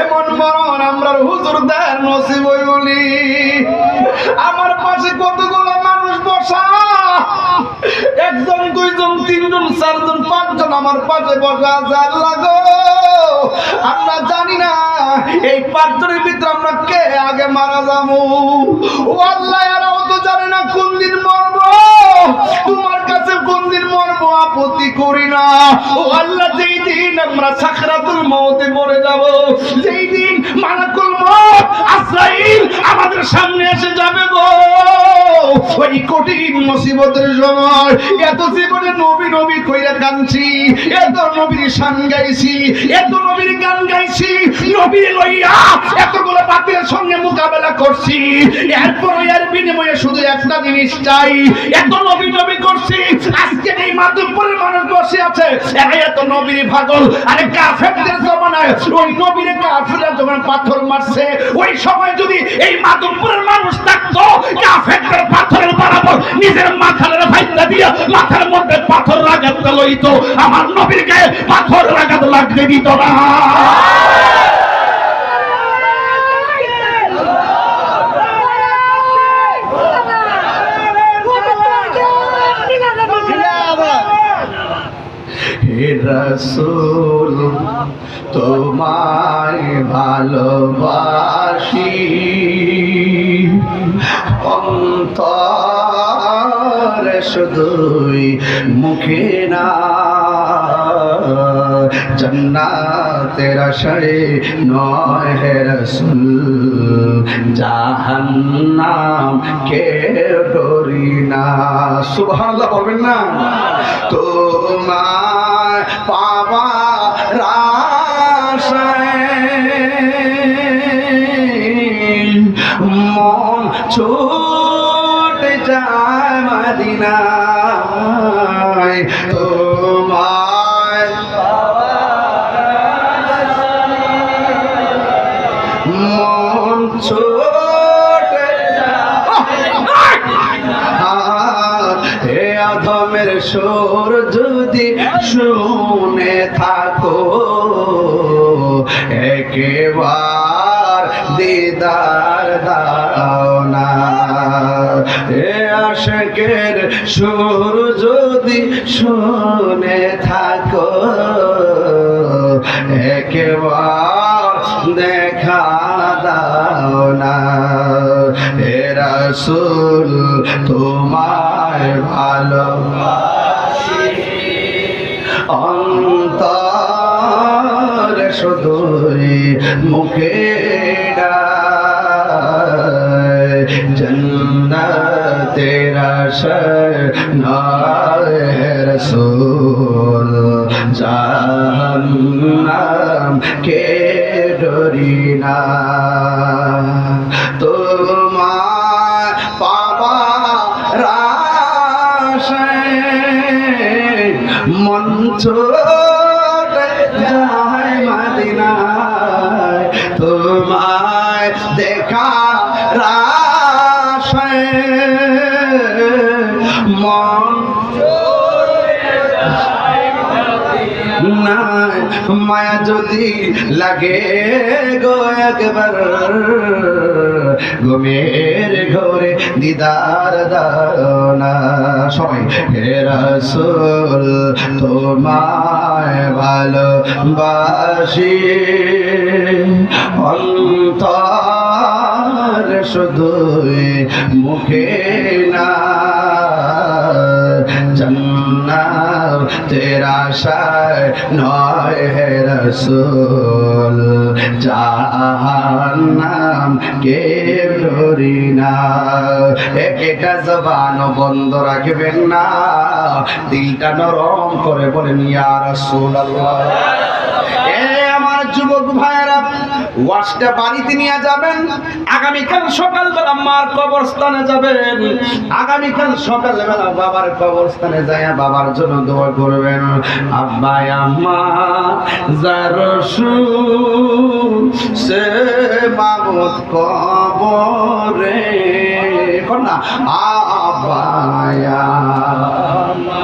এমন মরণ আমরা হুজুরদের নসিব হইবনি। আমার পাশে কতগুলো মানুষ বসা, একজন আমার পাশে বসে আছে। আল্লাহ গো, আমরা জানি না এই 5 জনের ভিতরে আমরা কে আগে মারা যাবো। ও আল্লাহ, এরাও তো জানে না কোন দিন মরবো। তোমার কাছে কোন দিন মরবো আপত্তি করি না। ও আল্লাহ, যেই দিন আমরা সাকরাতুল মউতে মরে যাব, যেই দিন মালাকুল মউত আজরাইল আমাদের সামনে এসে যাবে গো, ওই কঠিন মুসিবতের সময় এত জীবনে নবী নবী কইরা কাঁদছি, এত নবীর শান গাইছি, এত নবীর গান গাইছি, নবীর লইয়া এতগুলো বাতিলের সঙ্গে মোকাবেলা করছি, এরপর এর বিনিময়ে শুধু একটা জিনিস চাই। এত নবী নবী করছি, আজকে এই মাধবপুরের মানুষ বসে আছে, এরাই এত নবীর পাগল। আরে কাফেরদের জমানায় ওই নবীর কাফেররা যখন পাথর মারছে, ওই সময় যদি এই মাধবপুরের মানুষ থাকতো, কাফেরদের পাথরের বরাবর নিজের মাথার ভাইটা দিয়া মাথার মধ্যে পাথর লাগাতে লইতো, আমার নবীর গায়ে পাথর লাগাতে লাগতে দিত না। হে রাসূল, তোমায় ভালোবাসি, অন্তরে শুধুই মুখে না, জান্নাতের আশায় নয় হে রাসূল, জাহান্নাম কে ডরি না। সুবহানাল্লাহ বলবেন না? তোমায় পাবার আশায় মন ছুটে যায় মদিনায়, তোমায় মন ছুটে হে আদমের সুর যদি শুনে থাকো, একেবার দিদার দাও না। হে আশিকের সুর যদি শুনে থাকো, একেবার দেখা দাও না। হে রাসূল, তোমায় ভালোবাসি, অন্তরে শুধুই মুখে না, জান্নাতের আশায় নয় হে রাসূল, জাহান্নাম কে ডরি না। তোমায় পাবার আশায় মন ছুটে যায় মদিনায়, তোমায় দেখার আশায় মন নাই। মায়া যদি লাগে গো একবার, ঘুমের ঘরে দিদার দাও না। সবাই হে রাসূল, তোমায় ভালোবাসি, অন্তর শুধুই মুখে না, জান্নাতের আশায় নয় হে রাসূল, জাহান্নাম কে ডরি না। একটা জবান বন্ধ রাখবেন না, দিলটা নরম করে বলেন ইয়া রাসূলুল্লাহ। আমার যুবক ভাইরা, ওয়াজটা বাড়িতে নিয়ে যাবেন, আগামীকাল সকালবেলা মার কবরস্থানে যাবেন, আগামীকাল সকালবেলা বাবার কবরস্থানে যায় বাবার জন্য দোয়া করবেন। আব্বা আম্মা জারসু সে মাবুদ কবরে কন্যা, আব্বা আম্মা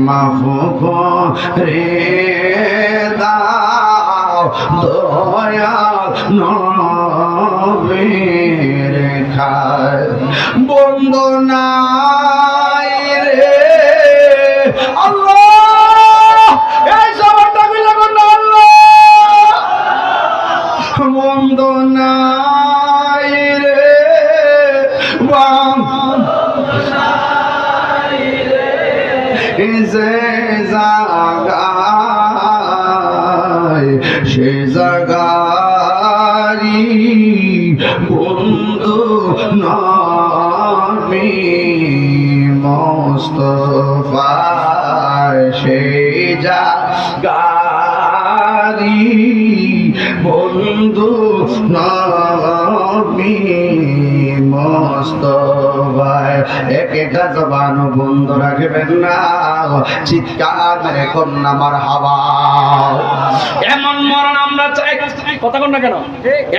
মাফু করে দাও দয়াল নবী মেরে খায় বন্দনায় রে আল্লাহ এই সবারটা মিলে কোন আল্লাহ বন্দনায় রে যে জাগায় সে জাগারি বন্ধু নামি মুস্তাফা সে জাগারি বন্ধু নামি মুস্তাফা একটা জবান বন্ধ রাখবেন না চিৎকার মেরে কন্যা মারহাবা এমন মরণ আমরা চাই কথা কোন না কেন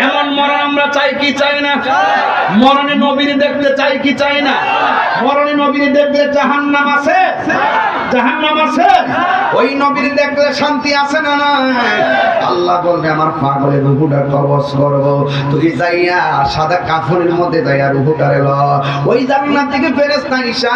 এমন মরণ আমরা চাই কি চাই না মরণে নবীর দেখতে চাই কি চাই না মরণে নবীর দেখলে জাহান্নাম আছে জাহান্নাম আছে ওই নবীর দেখলে শান্তি আছে না না আল্লাহ বলবে আমার পাগলের রূহটা কবজ করব তুই যাইয়া সাদা কাফনের মধ্যে যাইয়া রূহটারে ল ওই জান্নাত থেকে ফেরেশতা ঈসা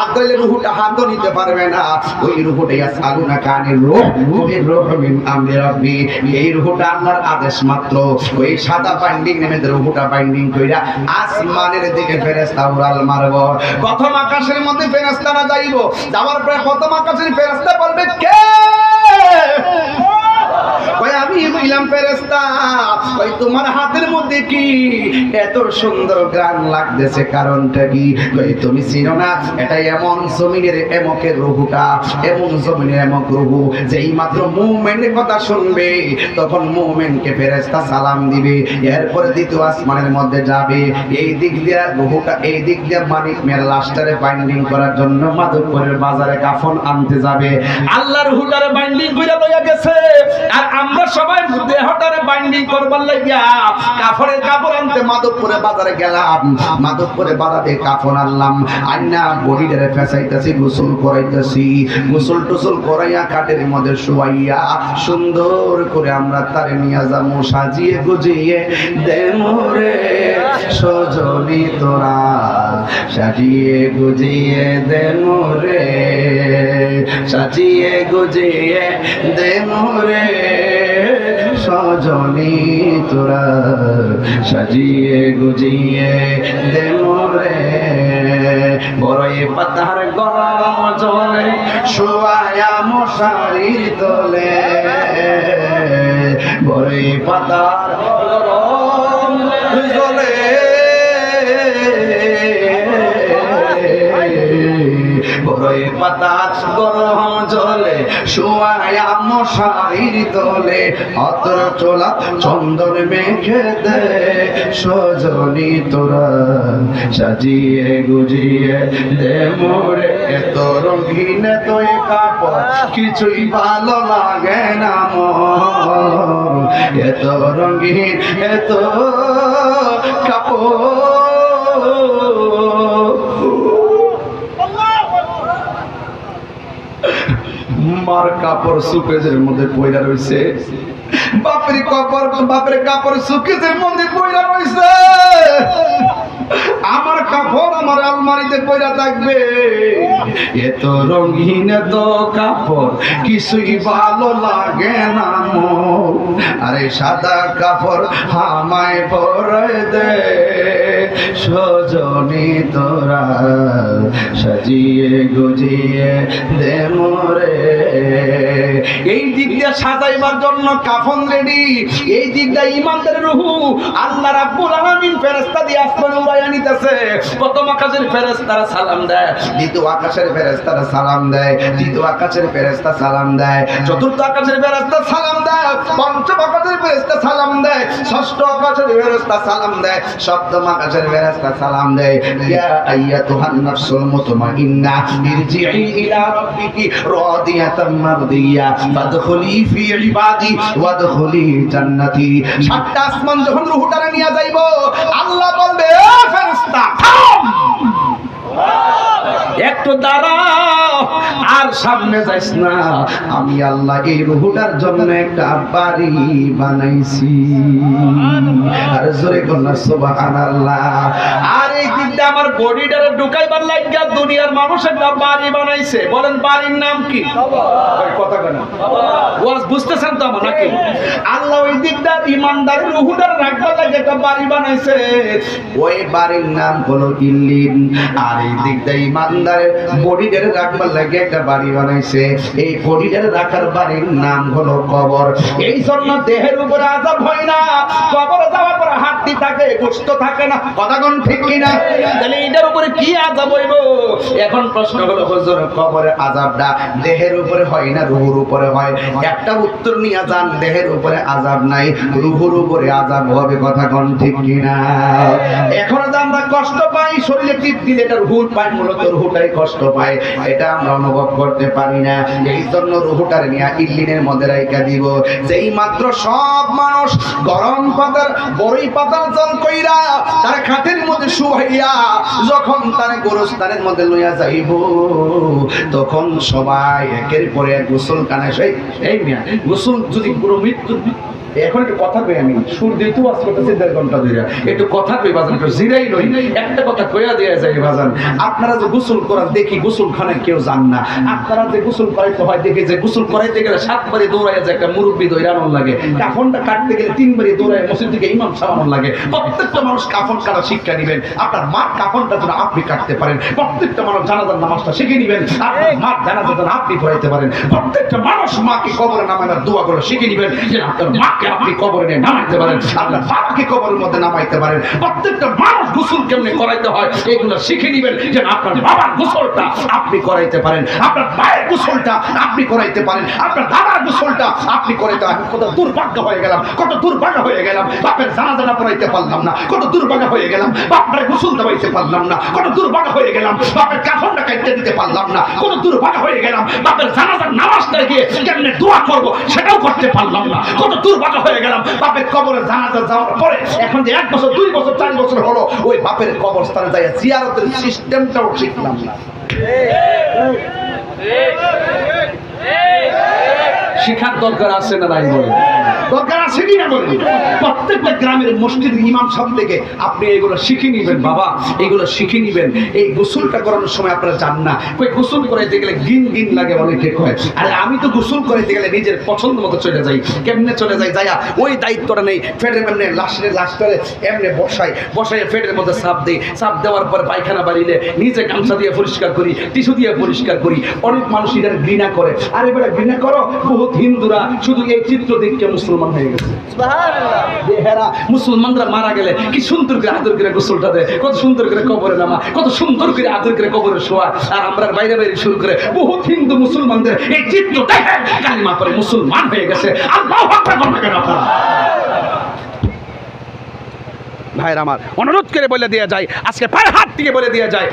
আদলের রূহটা হাত নিতে পারবে না ওই রূহটা ইয়াসালুনা কানির রূহ মুবির রূহ মিন আমরি রাব্বি এই রূহটা আল্লাহর আদেশ মাত্র ওই সাদা বাইন্ডিং নেমে রূহটা বাইন্ডিং কইরা আসমানের দিকে ফেরেশতা উড়াল মারব প্রথম আকাশের মধ্যে ফেরেশতারা যাইব যাওয়ার পরে প্রথম আকাশের ফেরেশতা বলবে কে কই আমি হইলাম ফেরেশতা কই তোমার হাতের মধ্যে কি এত সুন্দর গান লাগতেছে কারণটা কি কই তুমি চিনো না এটা এমন জমিনের এমকের রূহটা এমন জমিনের এমক রূহ যেই মাত্র মুমিনের কথা শুনবে তখন মুমিনকে ফেরেশতা সালাম দিবে এরপরে দ্বিতীয় আসমানের মধ্যে যাবে এই দিক দিয়ে রূহটা এই দিক দিয়ে মানিক মেয়ের লাশটারে বাইন্ডিং করার জন্য মাধবপুরের বাজারে কাফন আনতে যাবে আল্লাহর রূহটারে বাইন্ডিং কইরা লইয়া গেছে আর আমরা সবাই দেহটারে বাইন্ডিং করবার লাগিয়া কাফনের কাপড় আনতে মাধবপুরে বাজারে গেলাম মাধবপুরে বাজারে কাফন আনলাম আইনা বডিটারে ফেসাইতেছি গোসল করাইতেছি গোসল টোসল করাইয়া কাঠের মধ্যে শুয়াইয়া সুন্দর করে আমরা তারে নিয়ে যাবো সাজিয়ে গুজিয়ে দেমরে সজনি তোরা সাজিয়ে গুজিয়ে দেমরে সাজিয়ে গুজিয়ে দেমরে সজনি তোরা সাজিয়ে গুজিয়ে দেমরে বড়ই পাতার গরম জলে শুয়ায়া মশারির তলে বড়ই পাতার গরম জলে বড়ই পাতার গরম জলে শুয়ায়া মশারির তলে অতর চোলা চন্দন মেখে দে সজনি তোরা সাজিয়ে গুজিয়ে দে মোরে এত রঙিন এত কাপড় কিছুই ভালো লাগে না মোর এত রঙিন এত কাপড় মার কাপড় সুকেজের মধ্যে পয়লা রইছে বাপের কাপড় সুকেজের মধ্যে পয়লা রইছে আমার কাপড় আমার আলমারিতে পয়লা থাকবে এত রঙিন এত কাপড় কিছুই ভালো লাগে না মোর আরে সাদা কাপড় আমায় পরায় দে সজনি তোরা সাজিয়ে গুজিয়ে দে মোরে এই দিক দিয়ে সাজাইবার জন্য কাফন রেডি এই দিক দিয়ে ইমানদার রূহ আল্লাহ রাব্বুল আলামিন ফেরেশতা দিয়ে আসমানে উড়াইয়া নিতেছে প্রথম আকাশের ফেরেশতারা সালাম দেয় দ্বিতীয় আকাশের ফেরেশতারা সালাম দেয় তৃতীয় আকাশের ফেরেশতা সালাম দেয় চতুর্থ আকাশের ফেরেশতা সালাম দেয় পঞ্চম আকাশের ফেরেশতা সালাম দেয় ষষ্ঠ আকাশের ফেরেশতা সালাম দেয় সপ্তম আকাশের ফেরেশতা সালাম দেয় ইয়া আইয়াতুহান নাফসুল মুতমাইন্না ইরজিই ইলা রাব্বিকি রাদিয়াতাম মারদিয়া ফাদখুলি ফি ইবাদি ওয়াদখুলি জান্নাতি সাতটা আসমান যখন রূহটারে নিয়ে যাইবো আল্লাহ বলবে এ ফেরেশতা থাম একটু দাঁড়াও, আর সামনে যাইস না। আমি আল্লাহ এই রুহটার জন্য একটা বাড়ি বানাইছি। আর জোরে কন্যা সুবহানাল্লাহ। আর এই দিকটা আমার বডিটারে ঢুকাইবার লাগিয়া দুনিয়ার মানুষ একটা বাড়ি বানাইছে। বলেন বাড়ির নাম কি? কথা কেন ওয়াজ বুঝতেছেন তো আমার নাকি? আল্লাহ ওই দিকটা ইমানদারের রুহটার রাখবার লাগে একটা বাড়ি বানাইছে। ওই বাড়ির নাম হলো ইল্লিন। আর এই দিকটা ইমানদারের বডিটারে রাখবার লাগে একটা বাড়ি বানাইছে। এই বডিটারে রাখার বাড়ির নাম হলো কবর। এই জন্য দেহের উপরে আযাব হয় না, কবরে যাওয়ার পর হাড্ডি থাকে, গোশত থাকে না। কথা কোন ঠিক কিনা? তাহলে এটার উপরে কি আযাব হইব? এখন প্রশ্ন হলো হুজুর, কবরে আযাবটা দেহের উপরে হয় না রুহুর উপরে হয়? একটা উত্তর নিয়ে যান, দেহের উপরে আযাব নাই, রুহুর উপরে আযাব হবে। কথা কোন ঠিক কিনা? এখন যে আমরা কষ্ট পাই, শরীরে টিপ দিলে এটা রুহুর পাই, মূলত রুহুটাই কষ্ট পায়, এটা আমরা অনুভব করতে পারি না। এই জন্য রুহুটারে নিয়ে ইল্লিনের মধ্যে রাইখা দিব। যেই মাত্র সব মানুষ গরম পাতার বড়ই পাতার জল কইরা তার খাটের মধ্যে শুয়াইয়া যখন তার গোরস্থানের মধ্যে লইয়া যাইব, তখন সবাই একের পরে এক গোসল কানে এই মিয়া গোসল যদি পুরো মৃত্যু। এখন একটু কথা কই, আমি সুর দিতে ওয়াজ করতেছি 1.5 ঘন্টা ধরে, একটু কথা কই বাজান, একটু জিরাই লই, একটা কথা কইয়া দেয়া যায় বাজান। আপনারা যে গোসল করার দেখি গোসলখানায় কেউ যান না, আপনারা যে গোসল করাইতে হয় দেখি যে গোসল করাইতে গেলে 7 বারে দৌড়াইয়া যে একটা মুরব্বি দৌড়ানোর লাগে, কাফনটা কাটতে গেলে 3 বারে দৌড়াইয়া মসজিদ থেকে ইমাম সামানোর লাগে। প্রত্যেকটা মানুষ কাফন কাটা শিক্ষা নিবেন। আপনার মার কাফনটা যেন আপনি কাটতে পারেন। প্রত্যেকটা মানুষ জানাজার নামাজটা শিখে নিবেন, আপনার মার জানাজা যেন আপনি পড়াইতে পারেন। প্রত্যেকটা মানুষ মাকে কবরে নামানোর দোয়া করে শিখে নিবেন, যে আপনার মাকে আপনি কবরে নিয়ে নামাইতে পারেন, আপনার বাপকে কবরের মধ্যে নামাইতে পারেন। প্রত্যেকটা মানুষ গোসল কেমনে করাইতে হয় এগুলো শিখে নিবেন, যে আপনার বাবার গোসলটা আপনি করাইতে পারেন, আপনার মায়ের গোসলটা আপনি করাইতে পারেন, আপনার দাদার গোসলটা আপনি করাইতে পারেন। কত দুর্ভাগ্য হয়ে গেলাম, কত দুর্ভাগ্য হয়ে গেলাম, বাপের জানাজা পড়াইতে পারলাম না, কত দুর্ভাগ্য হয়ে গেলাম, বাপের গোসল দেওয়াইতে পারলাম না, কত দুর্ভাগ্য হয়ে গেলাম, বাপের কাফনটা কাটতে দিতে পারলাম না, কত দুর্ভাগ্য হয়ে গেলাম, বাপের জানাজার নামাজটা গিয়ে কেমনে দোয়া করব সেটাও করতে পারলাম না, কত দুর্ভাগ্য হয়ে গেলাম। বাপের কবরে জানাজা যাওয়ার পরে এখন যে 1 বছর 2 বছর 4 বছর হলো ওই বাপের কবরস্থানে যাই জিয়ারতের সিস্টেমটাও শিখলাম না। শিখার দরকার আছে না নাই বলে? দরকার আছে কি না বলে? প্রত্যেকটা গ্রামের মসজিদ ইমাম সাহেব থেকে আপনি এগুলো শিখে নিবেন বাবা, এগুলো শিখে নিবেন। এই গোসলটা করানোর সময় আপনারা জান না, কই গোসল করাইতে গেলে গিন লাগে অনেকে কয়, আরে আমি তো গোসল করাইতে গেলে নিজের পছন্দ মতো চলে যাই। কেমনে চলে যাই? যাইয়া ওই দায়িত্বটা নেই, ফেডের এমনি লাস্টে এমনি বসাই ফেডের মধ্যে সাপ দিই, সাপ দেওয়ার পর পায়খানা বাড়িলে নিজে গামছা দিয়ে পরিষ্কার করি, টিস্যু দিয়ে পরিষ্কার করি। অনেক মানুষ এটা ঘৃণা করে, আর এবারে ঘৃণা করো। বহুত হিন্দুরা শুধু এই চিত্র দেখে মুসলমান হয়ে গেছে। সুবহানাল্লাহ। মুসলমানরা মারা গেলে কি সুন্দর করে আদর করে গোসলটা দেয়, কত সুন্দর করে কবরে নামা, কত সুন্দর করে আদর করে কবরে শোয়া। আর আমরা বাইরে শুরু করে বহুত হিন্দু মুসলমানদের এই চিত্র দেখে কালিমা পড়ে মুসলমান হয়ে গেছে। আল্লাহু আকবার বলতে কেন আপনারা? ভাইরা আমার, অনুরোধ করে বলে দেয়া যায়, আজকে পায়ে হাত দিয়ে বলে দেয়া যায়,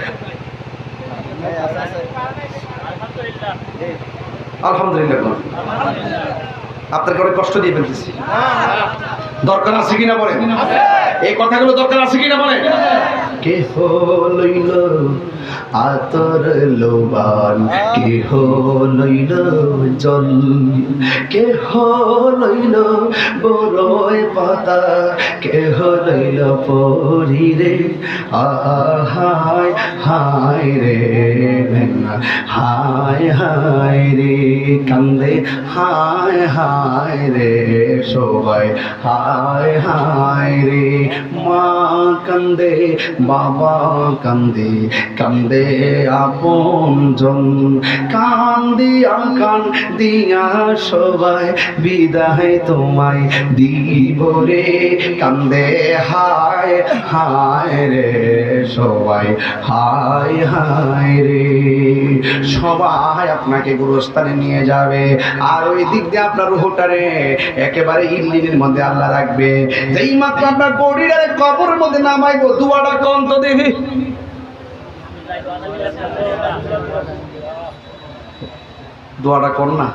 আলহামদুলিল্লাহ। আপনার কারো কষ্ট দিয়ে ফেলতেছি, দরকার আছে কিনা বলে? এই কথাগুলো দরকার আছে কিনা বলে? কে হইল আতর লোবান, কে হইল জল, কে হইল বড়ই পাতা, কে হইল পরি রে, হায় হায় রে, হায় হায় রে, কান্দে হায় হায় রে সবাই, হায় হায় রে। মা কান্দে, বাবা কান্দে, কান্দে আপনজন, কান্দিয়া সবাই বিদায় তোমায় দিব রে, কান্দে হায় হায় রে সবাই, হায় হায় রে। সবাই আপনাকে গুরুস্থানে নিয়ে যাবে, আর ওই দিক দিয়ে আপনার রুহটারে একেবারে ইল্লিনের মধ্যে আল্লাহ রাখবে। যেই মাত্র আপনার বডিটারে কবরের মধ্যে নামাইবো, দুয়াটা কোন তো দেখি, দোয়াটা কর না।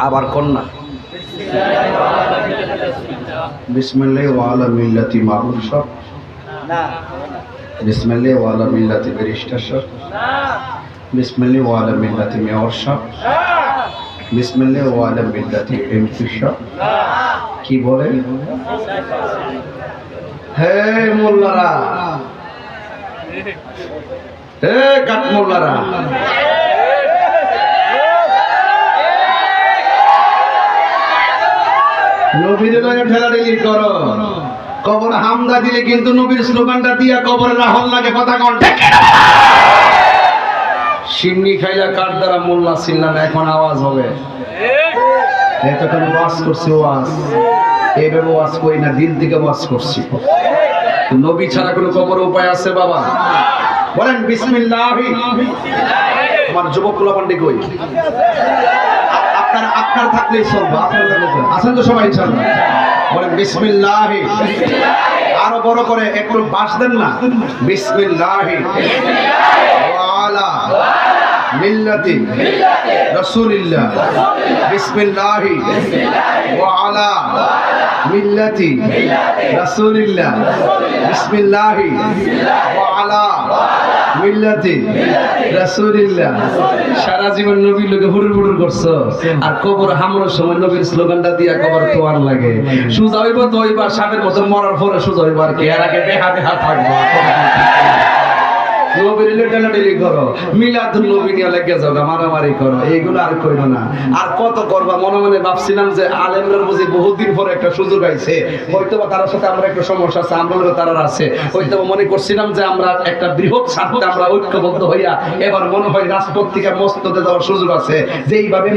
আবার কর না। বিসমিল্লাহি ওয়া আলা মিল্লাতি মাহবুব সব না বিসমিল্লাহি ওয়া আলা মিল্লাতি ব্যারিস্টার সব বিসমিল্লাহি ওয়া আলা মিল্লাতি মেয়র সব বিসমিল্লাহি ওয়া আলা মিল্লাতি এমপি সব কি বলে? হে মোল্লারা, হে কাট মোল্লারা, নবীর লয়ে ঠেলাঠেলি করো। কবর হামদা দিলে কিন্তু নবীর স্লোগানটা দিয়া কবরে রাহল লাগে, কথা কোন ঠিক না? সিন্নি খাইলা কার দ্বারা মোল্লা ছিলাম, এখন আওয়াজ হবে। এতক্ষণ ওয়াজ করছি, ওয়াজ এইভাবে ওয়াজ করি না, দিল থেকে ওয়াজ করছি। নবী ছাড়া কোনো কবর উপায় আছে বাবা? বলেন বিসমিল্লাহি। আমার যুবক পোলাপান্ডি কই? আপনার থাকলেই চলবে, আপনার থাকলে আছেন তো সবাই ইনশাআল্লাহ? বলেন বিসমিল্লাহি। আরো বড় করে একটু বাস দেন না, বিসমিল্লাহি ওয়া আলা মিল্লাতি রাসূলিল্লাহ, বিসমিল্লাহি ওয়া আলা মিল্লাতি রাসূলিল্লাহ, বিসমিল্লাহি ওয়া আলা মিল্লাতি রাসূলিল্লাহ। সারা জীবন নবীর লোকে হুড়ুর হুড়ুর করছো, আর কবর হামরার সময় নবীর স্লোগানটা দিয়া কবর তোয়ার লাগে। সুজা হইব তো হইবা, সাপের মতো মরার পরে সুজা হইব, আর কি এর আগে বেহা বেহা থাকবো। নবীর লেটালেটি করো, মিলাদুন নবী নিয়ে লেগে যাও, মারামারি করো, এইগুলো আর কইরো না। আর কত করবা? মনে মনে ভাবছিলাম যে আলেমদের বুঝি বহুদিন পরে একটা সুযোগ আইছে, হয়তো বা তার সাথে আমরা একটা সমস্যা আছে, আমরা তার আছে, হয়তো মনে করছিলাম যে আমরা একটা বৃহৎ স্বার্থে আমরা ঐক্যবদ্ধ হইয়া এবার মনে হয় রাজপথ থেকে মসজিদে যাওয়ার সুযোগ আছে। যেভাবে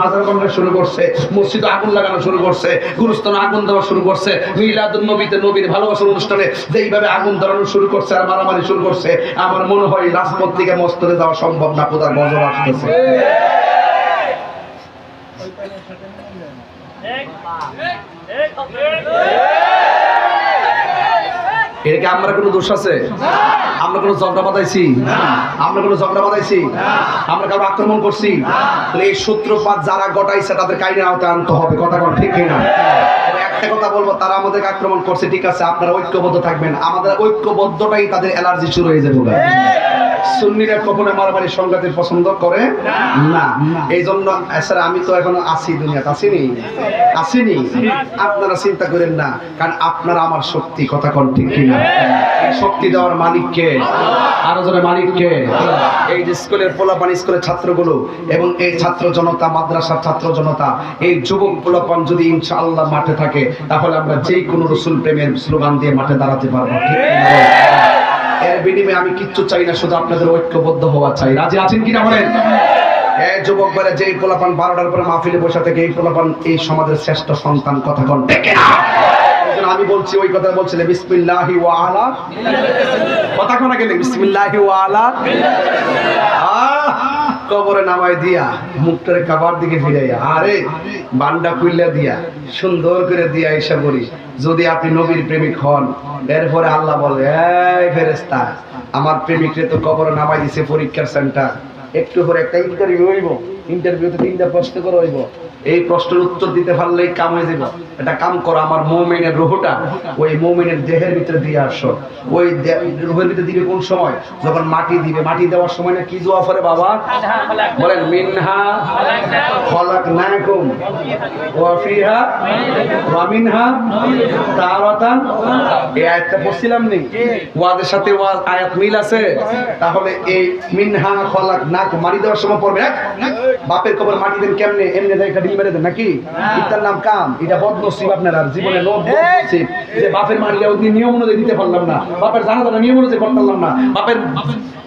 মাজার ভাঙা শুরু করছে, মসজিদে আগুন লাগানো শুরু করছে, গুরুস্থানে আগুন দেওয়া শুরু করছে, মিলাদুন নবীতে নবীর ভালোবাসার অনুষ্ঠানে যেইভাবে আগুন ধরানো শুরু করছে আর মারামারি শুরু করছে, আমার মনে হয় রাজপথ থেকে মসজিদে যাওয়া সম্ভব না, কোথায় গজব আসতেছে। এর কি আমরা কোনো দোষ আছে? আমরা কোনো ঝগড়া বাঁধাইছি? আমরা কোনো ঝগড়া বাঁধাইছি? আমরা কারো আক্রমণ করছি? তাহলে এই সূত্রপাত যারা ঘটাইছে তাদের কাহিনী আওতায় আনতে হবে, কথা কোন ঠিক কিনা? একটা কথা বলবো, তারা আমাদেরকে আক্রমণ করছে, ঠিক আছে, আপনারা ঐক্যবদ্ধ থাকবেন, আমাদের ঐক্যবদ্ধটাই তাদের অ্যালার্জি শুরু হয়ে যাবে। সুন্নিরা কখনো মারামারি সংঘাতে পছন্দ করে না। এই জন্য স্যার আমি তো এখনো আছি, দুনিয়াতে আসিনি। আপনারা চিন্তা করেন না, কারণ আপনারা আমার শক্তি, কথা কোন ঠিক কিনা? শক্তি দেওয়ার মালিককে, আরো জনের মালিককে। এই যে স্কুলের পোলাপান, স্কুলের ছাত্রগুলো এবং এই ছাত্র জনতা, মাদ্রাসার ছাত্র জনতা, এই যুবক পোলাপান যদি ইনশাআল্লাহ মাঠে থাকে, তাহলে আমরা যেই কোনো রসুল প্রেমের স্লোগান দিয়ে মাঠে দাঁড়াতে পারবো, ঠিক কিনা? এর বিনিময়ে আমি কিচ্ছু চাই না, শুধু আপনাদের ঐক্যবদ্ধ হওয়া চাই। রাজি আছেন কিনা বলেন? এই যুবক বলে যে এই পোলাপান 12টার পরে মাহফিলে বসে থেকে, এই পোলাপান এই সমাজের শ্রেষ্ঠ সন্তান, কথা কোন ঠিক কিনা? আমি বলছি ওই কথা বলছিলেন, বিসমিল্লাহি ওয়া আলা, কথা কোনা গেলে বিসমিল্লাহি ওয়া আলা। কবরে নামাই দিয়া মুখটারে কাবার দিকে ফিরাইয়া, আরে বান্ডা খুইলা দিয়া সুন্দর করে দিয়া এসে বলি, যদি আপনি নবীর প্রেমিক হন, এরপরে আল্লাহ বলে, এই ফেরেশতা, আমার প্রেমিকরে তো কবরে নামাই দিছে পরীক্ষার সেন্টার, একটু পরে একটা ইন্টারভিউ হইব, ইন্টারভিউতে 3টা প্রশ্ন করে হইব, এই প্রশ্নের উত্তর দিতে পারলেই কাম হয়ে যাব। এটা কাম করো, আমার মুমিনের রূহটা ওই মুমিনের দেহের ভিতরে দিয়ে আসো। ওই রূহের ভিতরে দিবে কোন সময়? যখন মাটি দিবে। মাটি দেওয়ার সময় না কি দোয়া করে বাবা? বলেন মিনহা খলাকনাকুম ওয়া ফিহা ওয়া মিনহা তারাতান। এই আয়াতটা পড়ছিলাম নি? ওয়াজের সাথে ওয়াজ আয়াত মিল আছে? তাহলে এই মিনহা খলাকনাকুম মাটি দেওয়ার সময় পড়বে। বাপের কবর মাটি দেন কেমনে? এমনি দেয় একটা ডিম মেরে দেন নাকি? এটার নাম কাম। এটা বদনসিব আপনার, আর জীবনে লোভ বদনসিব যে বাপের মাটিটা ওই নিয়ম অনুযায়ী দিতে পারলাম না, বাপের জানাজাটা নিয়ম অনুযায়ী করতে পারলাম না,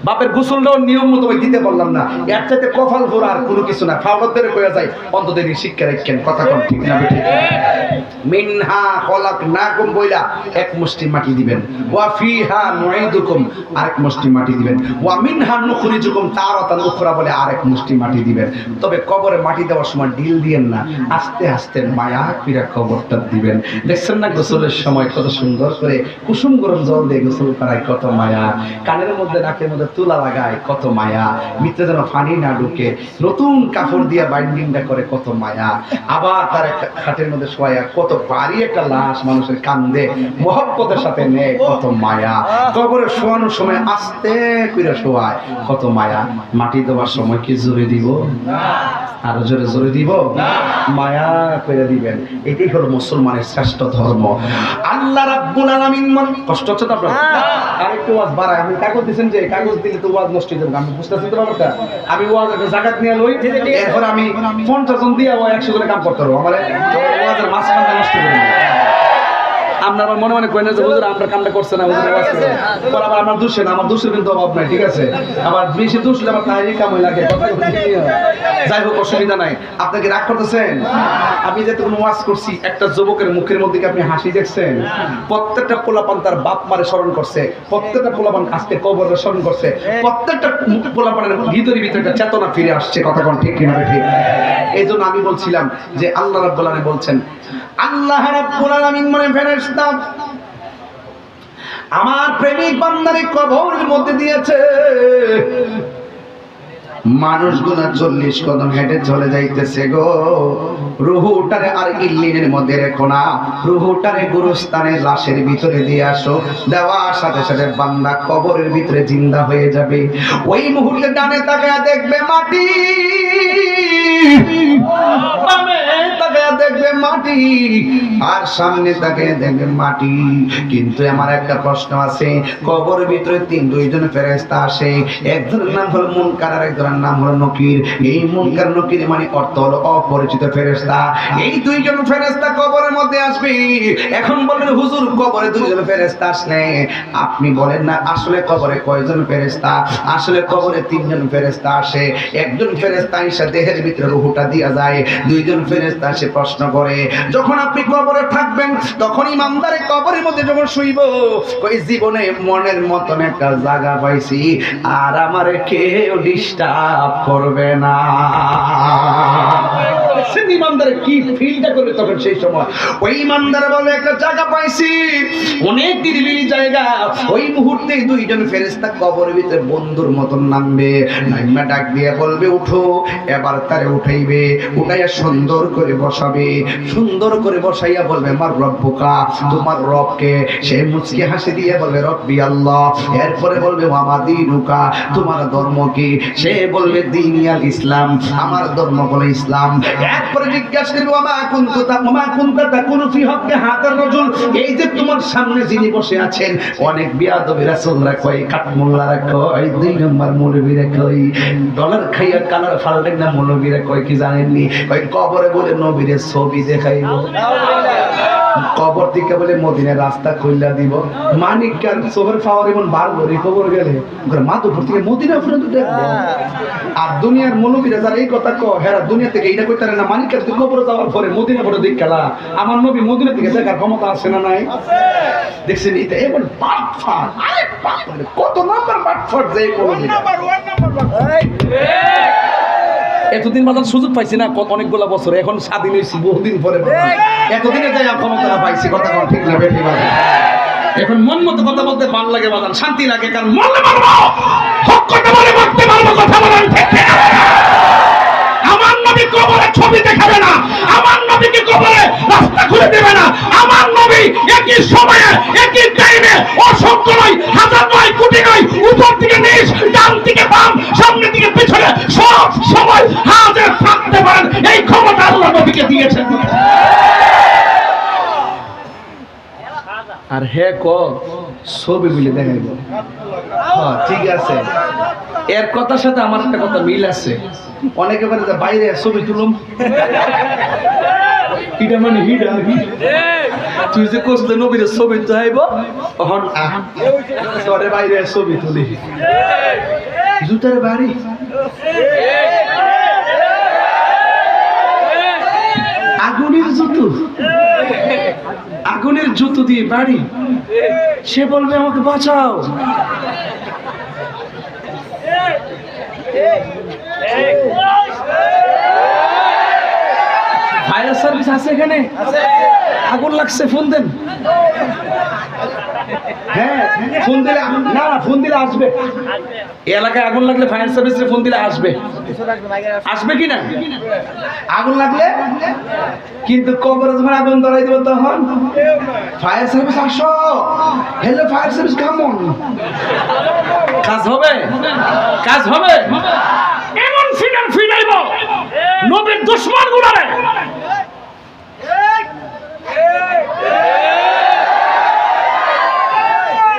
বাপের গোসলটাও নিয়ম মতো দিতে পারলাম না, এর চাইতে কপাল ভরা আর কোনো কিছু না। ফাওয়াদের কইয়া যায় অন্তত এই শিক্ষা রাখেন, কথা কোন ঠিক না? ঠিক মিনহা খলাকনাকুম বইলা এক মুষ্টি মাটি দিবেন, ওয়া ফিহা নুঈদুকুম আরেক মুষ্টি মাটি দিবেন, ওয়া মিনহা নুখরিজুকুম তারাতান উখরা বলে আরেক মুষ্টি মাটি দিবেন। তবে কবরে মাটি দেওয়ার সময় ঢিল দিয়েন না, আস্তে আস্তে মায়া কইরা কবরটা দিবেন। দেখছেন না গোসলের সময় কত সুন্দর করে কুসুম গরম জল দিয়ে গোসল করায়, কত মায়া। কানের মধ্যে নাকের মধ্যে তুলা লাগায় কত মায়া, ভিতরে যেন পানি না ঢুকে, নতুন কাপড় দিয়ে বাইন্ডিংটা করে কত মায়া, আবার তার একটা খাটের মধ্যে শোয়া কত ভারী একটা লাশ মানুষের কান্দে মহব্বতের সাথে নেয় কত মায়া, কবরে শোয়ানোর সময় আস্তে করে শোয়ায় কত মায়া, মাটি দেওয়ার সময় কি জোরে দিব? আরো জোরে জোরে দিব? মায়া করে দিবেন। এটাই হলো মুসলমানের শ্রেষ্ঠ ধর্ম। আল্লাহ রাব্বুল আলামিন কষ্ট হচ্ছে তো আপনার? আরেকটু ওয়াজ বাড়ায়, আমি কাগজ দিয়েছেন যে কাগজ দিলে তো ওয়াজ নষ্ট হয়ে যাবে, আমি বুঝতেছি তো ব্যাপারটা। আমি ওয়াজ জাকাত নিয়ে লই, এরপর আমি 50 জন দিয়ে 100 জনের কাম করতে পারবো, আমার ওয়াজের মাঝখানটা নষ্ট করে দেবো। আমরা আবার মনে মনে কই না যে হুজুর আমরা কামটা করছে না, হুজুর ওয়াজ করে পর আবার আমার দোষ না, আমার দোষের কিন্তু অভাব নাই, ঠিক আছে? আবার বেশি দোষ হলে আবার তাই কামই লাগে, যাই হোক অসুবিধা নাই। আপনাকে রাগ করতেছেন? আমি যে কোনো ওয়াজ করছি, একটা যুবকের মুখের মধ্যে কি আপনি হাসি দেখছেন? প্রত্যেকটা পোলাপান তার বাপ মারে স্মরণ করছে, প্রত্যেকটা পোলাপান আজকে কবরে স্মরণ করছে, প্রত্যেকটা পোলাপানের ভিতরে ভিতরে একটা চেতনা ফিরে আসছে। কথা কোন ঠিক কিনা ঠিক? এই জন্য আমি বলছিলাম যে আল্লাহ রাব্বুল আলামিন বলছেন, আল্লাহ রাব্বুল আলামিন মানে ফেরেশতা আমার প্রেমিক বান্দারে কবরের মধ্যে দিয়েছে। মানুষগুলা 40 কদম হেঁটে চলে যাইতেছে গো, রুহুটারে আর ইল্লিনের মধ্যে রেখো না, রুহুটারে গুরুস্থানে লাশের ভিতরে দিয়ে আসো। দেওয়ার সাথে সাথে বান্দা কবরের ভিতরে জিন্দা হয়ে যাবে। ওই মুহূর্তে ডানে তাকায়া দেখবে মাটি, বামে তাকায়া দেখবে মাটি, আর সামনে তাকায়া দেখবে মাটি। কিন্তু আমার একটা প্রশ্ন আছে, কবরের ভিতরে দুইজন ফেরেশতা আসে, একজনের নাম হলো মুনকার আর একজনের নাম হলো নকির। এই মুনকার নকির মানে অর্থ হলো অপরিচিত ফেরেশতা। এই দুইজন ফেরেশতা কবরের মধ্যে আসবে। এখন বলেন হুজুর কবরে দুইজন ফেরেশতা আসলে আপনি বলেন না আসলে কবরে কয়জন ফেরেশতা? আসলে কবরে 3 জন ফেরেশতা আসে। একজন ফেরেশতা এসে দেহের ভিতরে রূহটা দিয়া যায়, দুইজন ফেরেশতা এসে প্রশ্ন করে। যখন আপনি কবরে থাকবেন তখন ইমানদারে কবরের মধ্যে যখন শুইব, ওই জীবনে মনের মতন একটা জায়গা পাইছি, আর আমারে কেউ ডিস্টার্ব করবে না। ইমানদারে কি ফিলটা করে তখন সেই সময় ওই ইমানদার বলে একটা জায়গা পাইছি, অনেক নিরিবিলি জায়গা। ওই মুহূর্তে দুইজন ফেরেশতা কবরের ভিতরে বন্ধুর মতন নামবে, নাইমা ডাক দিয়ে বলবে উঠো। এবার তারে উঠাইবে, উঠাইয়া সুন্দর করে বসাবে, সুন্দর করে বসাইয়া বলবে আমার রব্বুকা, তোমার রবকে। সে মুচকি হাসি দিয়ে বলবে রব্বি আল্লাহ। এরপরে বলবে ওয়ামা দীনুকা, তোমার ধর্ম কি? সে বলবে দীনিয়াল ইসলাম, আমার ধর্ম হলো ইসলাম। এরপরে জিজ্ঞাসা করবে ওয়ামা কুনতা তাকুনু ফি হক্কি হাদার রাজুল, এই যে তোমার সামনে যিনি বসে আছেন, অনেক বিয়াদবি রাসূলরা কয়, কাঠমোল্লারা কয়, 2 নম্বর মৌলবীরা কয়, ডলার খাইয়া কালার ফালবেন না মৌলবীরা কয় কি জানেননি? কয় কবরে বলে নবীর ছবি দেখাইবো, কবর থেকে বলে মদিনার রাস্তা খুললা দিব। মানিকার শহর পাওয়ার এমন বাড়লো রে খবর গেলে মাধবপুর থেকে মদিনা পর্যন্ত দেখবো। আর দুনিয়ার মৌলবীরা যারা এই কথা কয়, হেরা দুনিয়া থেকে এইটা কইতে পারে না, মানিকার কবরে যাওয়ার পরে মদিনা পরে দেখ খেলা। আমার নবী মদিনা থেকে দেখার ক্ষমতা আছে না নাই? দেখছেন এটা এমন বাটফাট, আরে বাপ রে কত নাম্বার বাটফাট যে নাম্বার 1 নাম্বার। এতদিন বাজার সুযোগ পাইছি না অনেকগুলা বছর, এখন স্বাধীন হয়েছি বহুদিন পরে, এতদিনে যাই ক্ষমতা পাইছি। কথা কোন ঠিক না বেশি বাজার? এখন মন মতো কথা বলতে ভালো লাগে বাজার, শান্তি লাগে, কারণ মনে পারবো হক কথা বলে বলতে পারবো, কথা বলেন ঠিক না? আমার নবী কবরে ছবি দেখাবে না, আমার নবীকে কবরে রাস্তা খুলে দেবে না। আমার নবী একই সময়ে একই টাইমে অসংখ্য নয়, হাজার নয়, কোটি নয়, উপর থেকে নিচ, ডান থেকে বাম, সামনে থেকে পিছনে সব সময় হাজির থাকতে পারেন, এই ক্ষমতা আল্লাহ নবীকে দিয়েছেন। আর হে ক ছবি বলে দেখাইব, ঠিক আছে। এর কথার সাথে আমার একটা কথা মিল আছে। অনেকে বলে যে বাইরে ছবি তুলুম, এটা মানে হিডা, তুই যে কোসলে নবীর ছবি তো আইব তখন তোরে বাইরে ছবি তুলি, জুতার বাড়ি আগুনের জুতো, আগুনের জুতো দিয়ে বাড়ি, সে বলবে আমাকে বাঁচাও। ফায়ার সার্ভিস আছে এখানে? আগুন লাগছে, ফোন দেন। হ্যাঁ ফোন দিলে, না ফোন দিলে আসবে। এই এলাকায় আগুন লাগলে ফায়ার সার্ভিসে ফোন দিলে আসবে। আসবে কি না? আগুন লাগলে কিন্তু কবরে যখন আগুন ধরাই দেবো তখন ফায়ার সার্ভিস আসো, হ্যালো ফায়ার সার্ভিস কেমন কাজ হবে? কাজ হবে। এমন ফিডার ফিডাইব নবীর দুশমন গুলারে।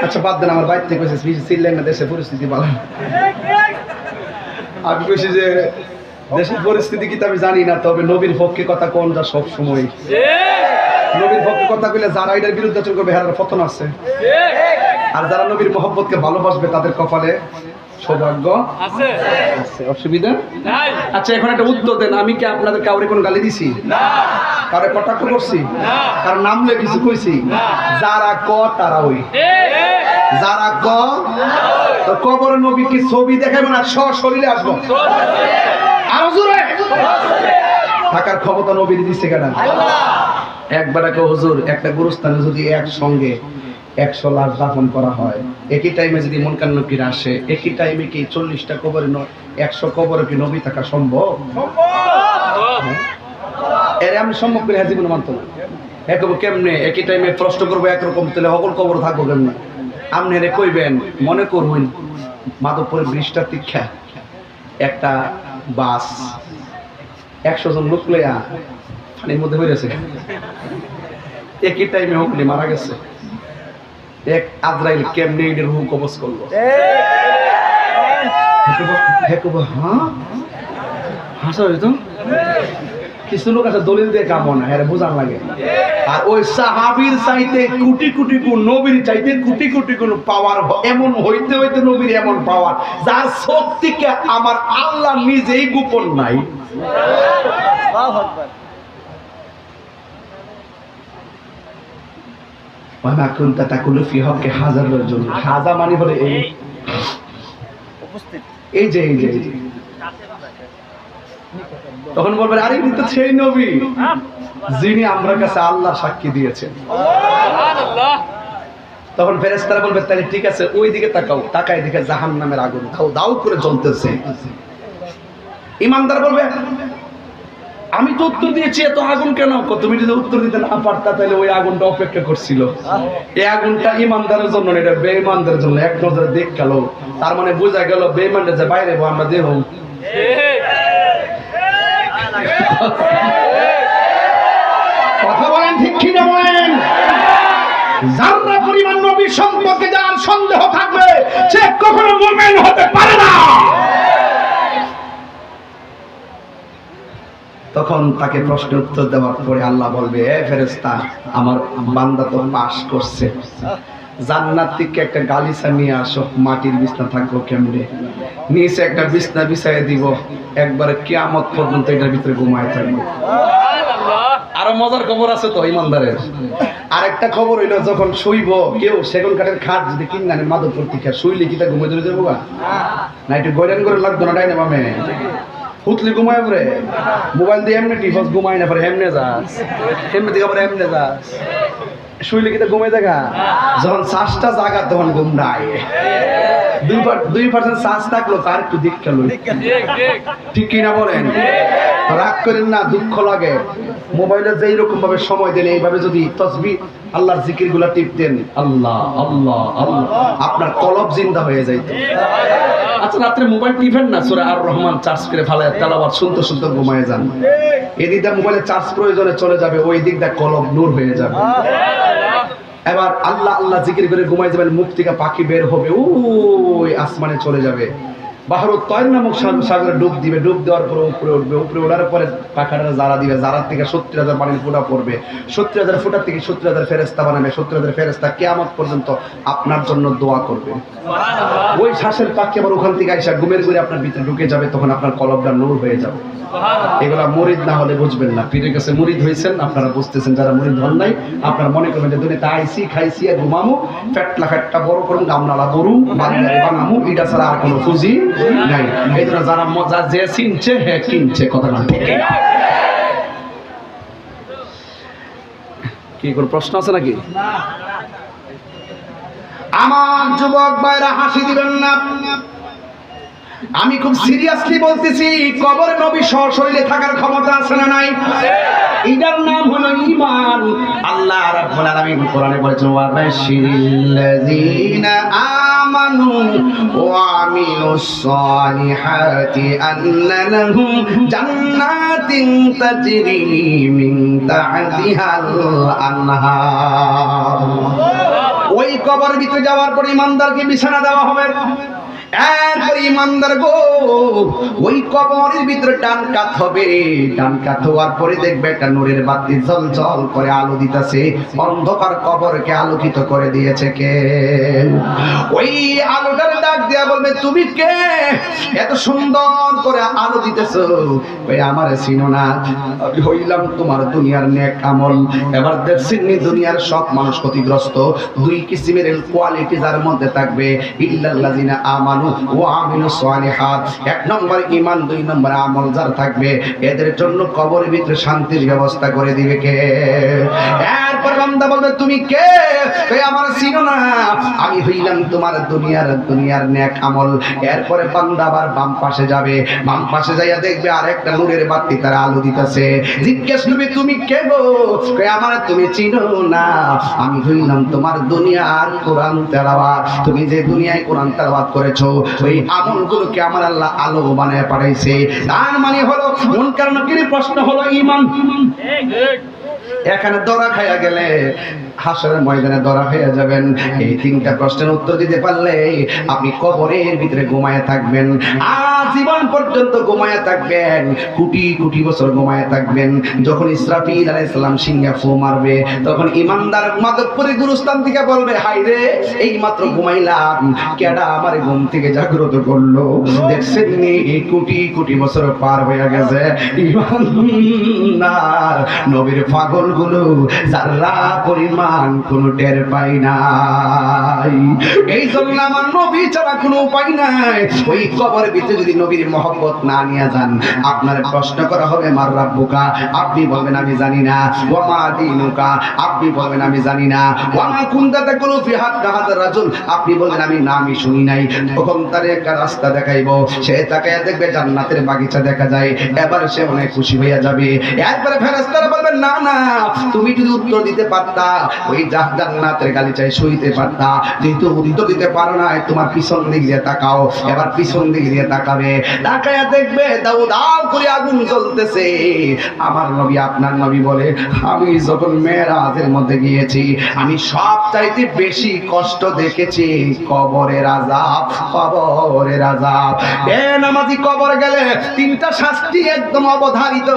আচ্ছা বাদ দেন, আমার বাইর থেকে সিলেন না, দেশের পরিস্থিতি ভালো। আমি কইছি যে দেশের পরিস্থিতি কি আমি জানি না, তবে নবীর পক্ষে কথা কোন যা সব সময়। নবীর পক্ষে কথা কইলে যারা এটার বিরুদ্ধে চল করবে হেরার পতন আছে, আর যারা নবীর মহব্বতকে ভালোবাসবে তাদের কপালে সৌভাগ্য আছে। অসুবিধা নাই। আচ্ছা এখন একটা উত্তর দেন, আমি কি আপনাদের কাউরে কোনো গালি দিছি? না। কাউরে কটাক্ষ করছি? না। কারণ নাম লয়ে কিছু কইছি? না। যারা ক তারা ওই, যারা ক তো কবরের নবী কি ছবি দেখাবো না, সশরীরে আসবো। আরো জোরে থাকার ক্ষমতা নবী দিচ্ছে কেন? একবার একটা হুজুর একটা গুরুস্থানে যদি একসঙ্গে 100 লাশ দাফন করা হয়, একই টাইমে যদি মুনকার নকির আসে, একই টাইমে কি 40টা কবরে 100 কবরে কি নবী থাকা সম্ভব? এর আমি সম্ভব করে জীবন মানত না। একবার কেমনে একই টাইমে প্রশ্ন করবো একরকম, তাহলে সকল কবর থাকবো কেমনে? আপনি এনে কইবেন, মনে করবেন মাধবপুরের ব্রিজটা তীক্ষা একটা বাস 100 জন লোক লইয়া পানির মধ্যে হয়েছে, একই টাইমে হকলি মারা গেছে। এক আজরাইল কেমনে এর রূহ কবজ করলো? হ্যাঁ হাসা হইতো কিছু লোক আছে দলিল দিয়ে কাম না, হ্যাঁ বোঝান লাগে। আর ওই সাহাবীর চাইতে কোটি কোটি গুণ, নবীর চাইতে কোটি কোটি গুণ পাওয়ার, এমন হইতে হইতে নবীর এমন পাওয়ার যার শক্তিকে আমার আল্লাহ নিজেই গোপন নাই। হাজা মানে হলে এই যে তখন বলবেন আরে কিন্তু সেই নবী যিনি আমরা কাছে আল্লাহ সাক্ষী দিয়েছেন। তখন ফেরেশতারা বলবে তাহলে ঠিক আছে ওই দিকে তাকাও, তাকায় দিকে জাহান্নামের আগুন দাও দাও করে জ্বলতেছে। ইমানদার বলবে আমি তো উত্তর দিয়েছি, এত আগুন কেন? তুমি যদি উত্তর দিতে না পারতা তাহলে ওই আগুনটা অপেক্ষা করছিল। এই আগুনটা ইমানদারের জন্য না, এটা বেঈমানদের জন্য। এক নজরে দেখ গেল, তার মানে বোঝা গেল বেঈমানদের যে বাইরে আমরা দেহ। কথা বলেন ঠিক কি না বলেন? যারা পরিমাণ নবী সম্পর্কে যার সন্দেহ থাকবে সে কখনো মুমিন হতে পারে না। তখন তাকে প্রশ্নের উত্তর দেওয়ার পরে আল্লাহ বলবে, এ ফেরেশতা আমার বান্দা তো পাস করছে, জান্নাত থেকে একটা গালিচা নিয়ে আসো, মাটির বিছনা থাকবো কেমনে? নিচে একটা বিছনা বিছাইয়ে দিব, একবারে কিয়ামত পর্যন্ত এটার ভিতরে ঘুমায় থাকবো। আরো মজার খবর আছে তো ইমানদারের। আরেকটা খবর হইলো যখন শুইব কেউ সেগুন কাঠের খাট যদি কিনগানের মাদকপুর থেকে শুইলে কি তা ঘুমাই ধরে যাবো না? একটু গয়রান করে লাগতো না ডাইনে বামে হুতলি ঘুমায় পরে মোবাইল দিয়ে এমনি টিফস ঘুমাই না পরে এমনে যাস, এমনি দিকে পরে এমনে যাস, শুইলে কি তা ঘুমাই থাকা? যখন শ্বাসটা জাগা তখন ঘুম নাই। 2% শ্বাস থাকলো তার একটু দিক খেলো, ঠিক কিনা বলেন? রাগ করেন না, দুঃখ লাগে। মোবাইলে যেই রকম ভাবে সময় দেন, এইভাবে যদি তসবিহ আল্লাহর জিকির গুলা টিপতেন, আল্লাহ আল্লাহ আল্লাহ, আপনার কলব জিন্দা হয়ে যাইত। আচ্ছা রাত্রে মোবাইল টিপেন না, সূরা আর রহমান চার্জ করে ফেলে তেলাওয়াত শুনতে শুনতে ঘুমায় যান। এদিক দিয়ে মোবাইলে চার্জ প্রয়োজনে চলে যাবে, ওই দিক দিয়ে কলব নূর হয়ে যাবে। এবার আল্লাহ আল্লাহ জিকির করে ঘুমাই যাবেন, মুখ থেকে পাখি বের হবে, ওই আসমানে চলে যাবে। বাহরুত তয়র নামক সাগরে ডুব দিবে, ডুব দেওয়ার পরে উপরে উঠবে, উপরে ওঠার পরে পাখাটা জারা দিবে, জারার থেকে 70,000 পানির ফোঁটা পড়বে, 70,000 ফোঁটার থেকে 70,000 ফেরেশতা বানাবে, 70,000 ফেরেশতা কিয়ামত পর্যন্ত আপনার জন্য দোয়া করবে। ওই শ্বাসের পাখি আবার ওখান থেকে আইসা ঘুমের ঘুরে আপনার ভিতরে ঢুকে যাবে, তখন আপনার কলবটা নূর হয়ে যাবে। এগুলা মুরিদ না হলে বুঝবেন না। পীরের কাছে মুরিদ হয়েছেন আপনারা বুঝতেছেন, যারা মুরিদ হন নাই আপনারা মনে করবেন যে দুনিয়াতে আইসি খাইছি আর ঘুমামু, ফেটটা বড় করুন, গামনালা গরু বানামু, এটা ছাড়া আর কোনো পুঁজি নাই। এই জন্য যারা মজা যে চিনছে হ্যাঁ কিনছে, কথা না ঠিক কি কোনো প্রশ্ন আছে নাকি? আমার যুবক ভাইরা হাসি দিবেন না, আমি খুব সিরিয়াসলি বলতেছি, কবর নবী সশরীরে থাকার ক্ষমতা আছে না নাই? এটার নাম হলো ঈমান। আল্লাহ রাব্বুল আলামিন কোরআনে বলেছেন, ওয়া বাশশিরিল্লাযীনা আমানু ওয়া আমিলুস সালিহাতি আন্না লাহুম জান্নাতিন তাজরি মিন তাহতিহাল আনহার। ওই কবরের ভিতরে যাওয়ার পর ইমানদারকে বিছানা দেওয়া হবে। এরপর ইমানদার গো ওই কবরের ভিতরে ডান কাত হবে। ডান কাত হওয়ার পরে দেখবে একটা নূরের বাতি জ্বলজ্বল করে আলো দিতেছে। অন্ধকার কবরকে আলোকিত করে দিয়েছে কে? ওই আলোটার ডাক দিয়া বলবে, তুমি কে? এত সুন্দর করে আলো দিতেছো, ওই আমারে চিনো না? আমি হইলাম তোমার দুনিয়ার নেক আমল। এবার দেখছেন দুনিয়ার সব মানুষ ক্ষতিগ্রস্ত। দুই কিসিমের কোয়ালিটি যার মধ্যে থাকবে, ইল্লাল্লাযিনা আমানু ওয়া আমিলুস সালিহাত। এক নম্বর ঈমান, দুই নম্বর আমল যার থাকবে, এদের জন্য কবরের ভিতরে শান্তির ব্যবস্থা করে দিবে কে? এরপর বান্দা বলবে, তুমি কে? কই আমার চিনো না? আমি হইলাম তোমার দুনিয়ার নেক আমল। এরপরে বান্দা আবার বাম পাশে যাবে। বাম পাশে যাইয়া দেখবে আরেকটা নূরের বাতি তার আলো দিতেছে। জিজ্ঞেস করবে, তুমি কে গো? কই আমার তুমি চিনো না? আমি হইলাম তোমার দুনিয়ার কোরআন তেলাওয়াত। তুমি যে দুনিয়ায় কোরআন তেলাওয়াত করেছো, ওই আমলগুলোকে আমার আল্লাহ আলো বানায় পাঠাইছে। তার মানে হলো মুনকার নাকিরের প্রশ্ন হলো ঈমান। এখানে ধরা খাইয়া গেলে হাসরের ময়দানে ধরা হয়ে যাবেন। এই তিনটা প্রশ্নের উত্তর দিতে পারলে আপনি কবরের ভিতরে ঘুমায় থাকবেন, আজীবন পর্যন্ত ঘুমায় থাকবেন, কোটি কোটি বছর ঘুমায় থাকবেন। যখন ইসরাফিল আলাইহিস সালাম সিংহে ফু মারবে, তখন ইমানদার মাদকপুরি গুরুস্থান থেকে বলবে, হাই রে, এই মাত্র ঘুমাইলাম, কেডা আমার ঘুম থেকে জাগ্রত করলো? দেখছেন নি, কোটি কোটি বছর পার হয়ে গেছে। ইমানদার নবীর পাগলগুলো যারা পরিমাণ কোনো টের পাই নাই। এই জন্য আমার নবী ছাড়া কোনো উপায় নাই। ওই কবরের ভিতরে যদি নবীর মহব্বত না নিয়ে যান, আপনার প্রশ্ন করা হবে, মার রাব্বুকা, আপনি বলবেন আমি জানি না। ওয়া মা দীনুকা, আপনি বলবেন আমি জানি না। ওয়া মা কুনতা তাকুলু ফি হাক্কা হাযার রাজুল, আপনি বলবেন আমি নামই শুনি নাই। তখন তার একটা রাস্তা দেখাইবো, সে তাকায়া দেখবে জান্নাতের বাগিচা দেখা যায়। এবার সে অনেক খুশি হইয়া যাবে। এরপরে ফেরেশতারা বলবেন, না না, তুমি যদি উত্তর দিতে পারতা, ওই জান্নাতের গালিচায় শুইতে পারতা। কিন্তু উত্তর দিতে পারো না, তোমার পিছন দিক দিয়ে তাকাও। এবার পিছন দিক দিয়ে তাকাবে, তাকায়া দেখবে দাউ দাউ করে আগুন জ্বলতেছে। আমার নবী, আপনার নবী বলে, আমি যখন মেরাজের মধ্যে গিয়েছি, আমি সব চাইতে বেশি কষ্ট দেখেছি কবরের আযাব। কবরের আযাব, বেনামাজি কবর গেলে তিনটা শাস্তি একদম অবধারিত।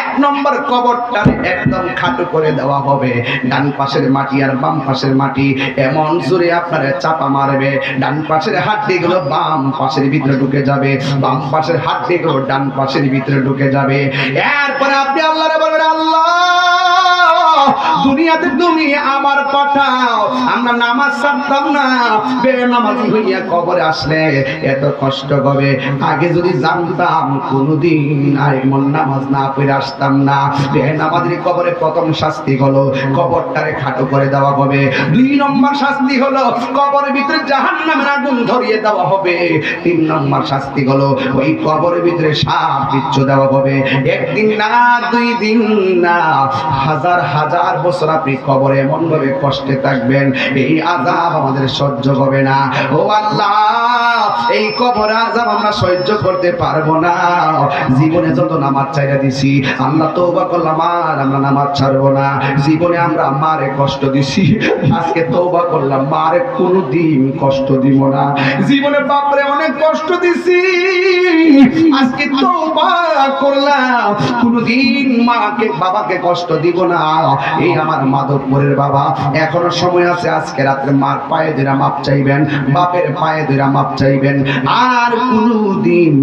এক নম্বর, কবরটারে একদম খাটো করে দেওয়া হবে। ডান পাশের মাটি আর বাম পাশের মাটি এমন জোরে আপনারে চাপা মারবে, ডান পাশের হাড্ডিগুলো বাম পাশের ভিতরে ঢুকে যাবে, বাম পাশের হাড্ডিগুলো ডান পাশের ভিতরে ঢুকে যাবে। এরপরে আপনি আল্লাহরে বলবেন, আল্লাহ, দুনিয়াতে তুমি আমার পাঠাও, আমরা নামাজ ছাড়তাম না, বেনামাজি হইয়া কবরে আসলে এত কষ্ট হবে। আগে যদি জানতাম কোনদিন আর এমন নামাজ না পড়ে আসতাম না। বেনামাজির কবরে প্রথম শাস্তি হলো কবরটারে খাটো করে দেওয়া হবে। দুই নম্বর শাস্তি হলো কবরের ভিতরে জাহান্নামের আগুন ধরিয়ে দেওয়া হবে। তিন নম্বর শাস্তি হলো ওই কবরের ভিতরে সাপ বিচ্ছু দেওয়া হবে। একদিন না, দুই দিন না, হাজার হাজার বছর আপনি কবরে এমন ভাবে কষ্টে থাকবেন, এই আযাব আমাদের সহ্য হবে না। ও আল্লাহ, এই কবর আযাব আমরা সহ্য করতে পারবো না। জীবনে যত নামাজ ছাইড়া দিছি, আল্লাহ তওবা করলাম, আর আমরা নামাজ ছাড়বো না। জীবনে আমরা মারে কষ্ট দিছি, আজকে তওবা করলাম, মারে কোনোদিন কষ্ট দিব না। জীবনে বাপরে অনেক কষ্ট দিছি, আজকে তওবা করলাম, কোনোদিন মাকে বাবাকে কষ্ট দিব না। এই আমার মাধবপুরের বাবা, এখনো সময় আছে, আজকে রাত্রে মার পায়ে ধরে মাপ চাইবেন, বাপের পায়ে ধরে মাপ চাইবেন। আর কোনোদিন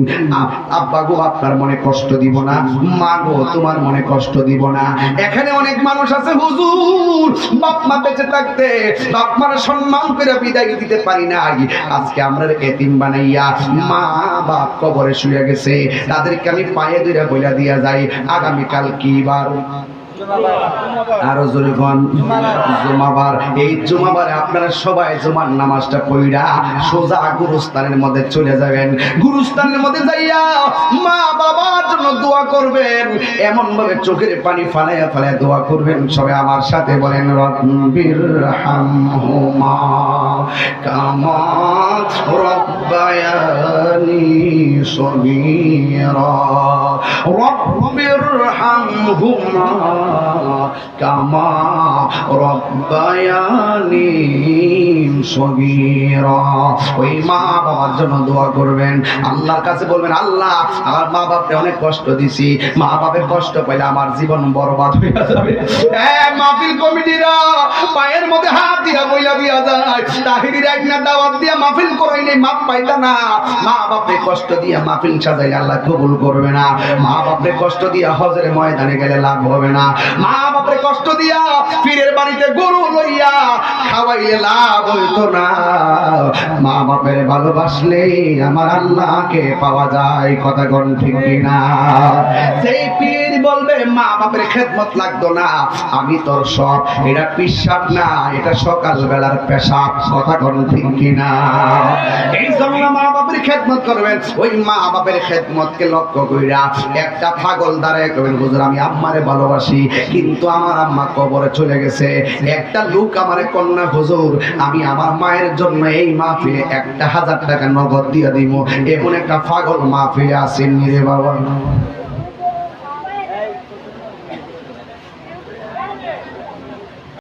আব্বা গো আপনার মনে কষ্ট দিব না, মা গো তোমার মনে কষ্ট দিব না। এখানে অনেক মানুষ আছে, হুজুর বাপ মা বেঁচে থাকতে বাপ মার সম্মান করে বিদায় দিতে পারি নাই, আজকে আমরা এতিম বানাইয়া মা বাপ কবরে শুয়ে গেছে, তাদেরকে আমি পায়ে ধরে বইলা দিয়া যাই, আগামীকাল কি বার? আরো জোরে কোন জুমাবার। এই জুমাবারে আপনারা সবাই জুমার নামাজটা পড়া সোজা গুরুস্থানের মধ্যে চলে যাবেন। গুরুস্থানের মধ্যে যাইয়া মা বাবার জন্য দোয়া করবেন, এমন ভাবে চোখের পানি ফালাইয়া ফালাইয়া দোয়া করবেন। সবাই আমার সাথে বলেন, রব্বির হামহুমা কামা রব্বায়ানি সগীরা, রব্বির হামহুমা কামা রব্বায়ানি সগীরা। ওই মা বাবার জন্য দোয়া করবেন, আল্লাহর কাছে বলবেন, আল্লাহ আমার মা বাপকে অনেক কষ্ট দিছি, মা বাপের কষ্ট পাইলে আমার জীবন বরবাদ হয়ে যাবে। মাহফিল কমিটিরা পায়ের মধ্যে হাত দিয়া বইলা দিয়া যায়, তাহিরির এক না দাওয়াত দিয়া মাহফিল করাইলে মাপ পাইতা না। মা বাপে কষ্ট দিয়া মাহফিল সাজাইলে আল্লাহ কবুল করবে না। মা বাপে কষ্ট দিয়া হজের ময়দানে গেলে লাভ হবে না। মা বাপে কষ্ট দিয়া পীরের বাড়িতে গরু লইয়া খাওয়াইলে লাভ হইতো না। মা বাপের ভালোবাসলে আমার আল্লাহকে পাওয়া যায়, কথা কোন ঠিক কিনা? সেই পীর বলবে মা বাপের খেদমত লাগতো না, আমি তোর সব, এটা পিসাব না, এটা সকাল বেলার পেশাব, কথা কোন ঠিক কিনা? এই জন্য মা বাপের খেদমত করবেন। ওই মা বাপের খেদমতকে লক্ষ্য কইরা একটা পাগল দাঁড়ায় করবেন, হুজুর আমি আম্মারে ভালোবাসি কিন্তু আমার আম্মা কবরে চলে গেছে, একটা লোক আমারে কন্যা হুজুর আমি আমার মায়ের জন্য এই মাহফিলে 1000 টাকা নগদ দিয়ে দিব। এমন একটা পাগল মাহফিলে আসেননি রে বাবা।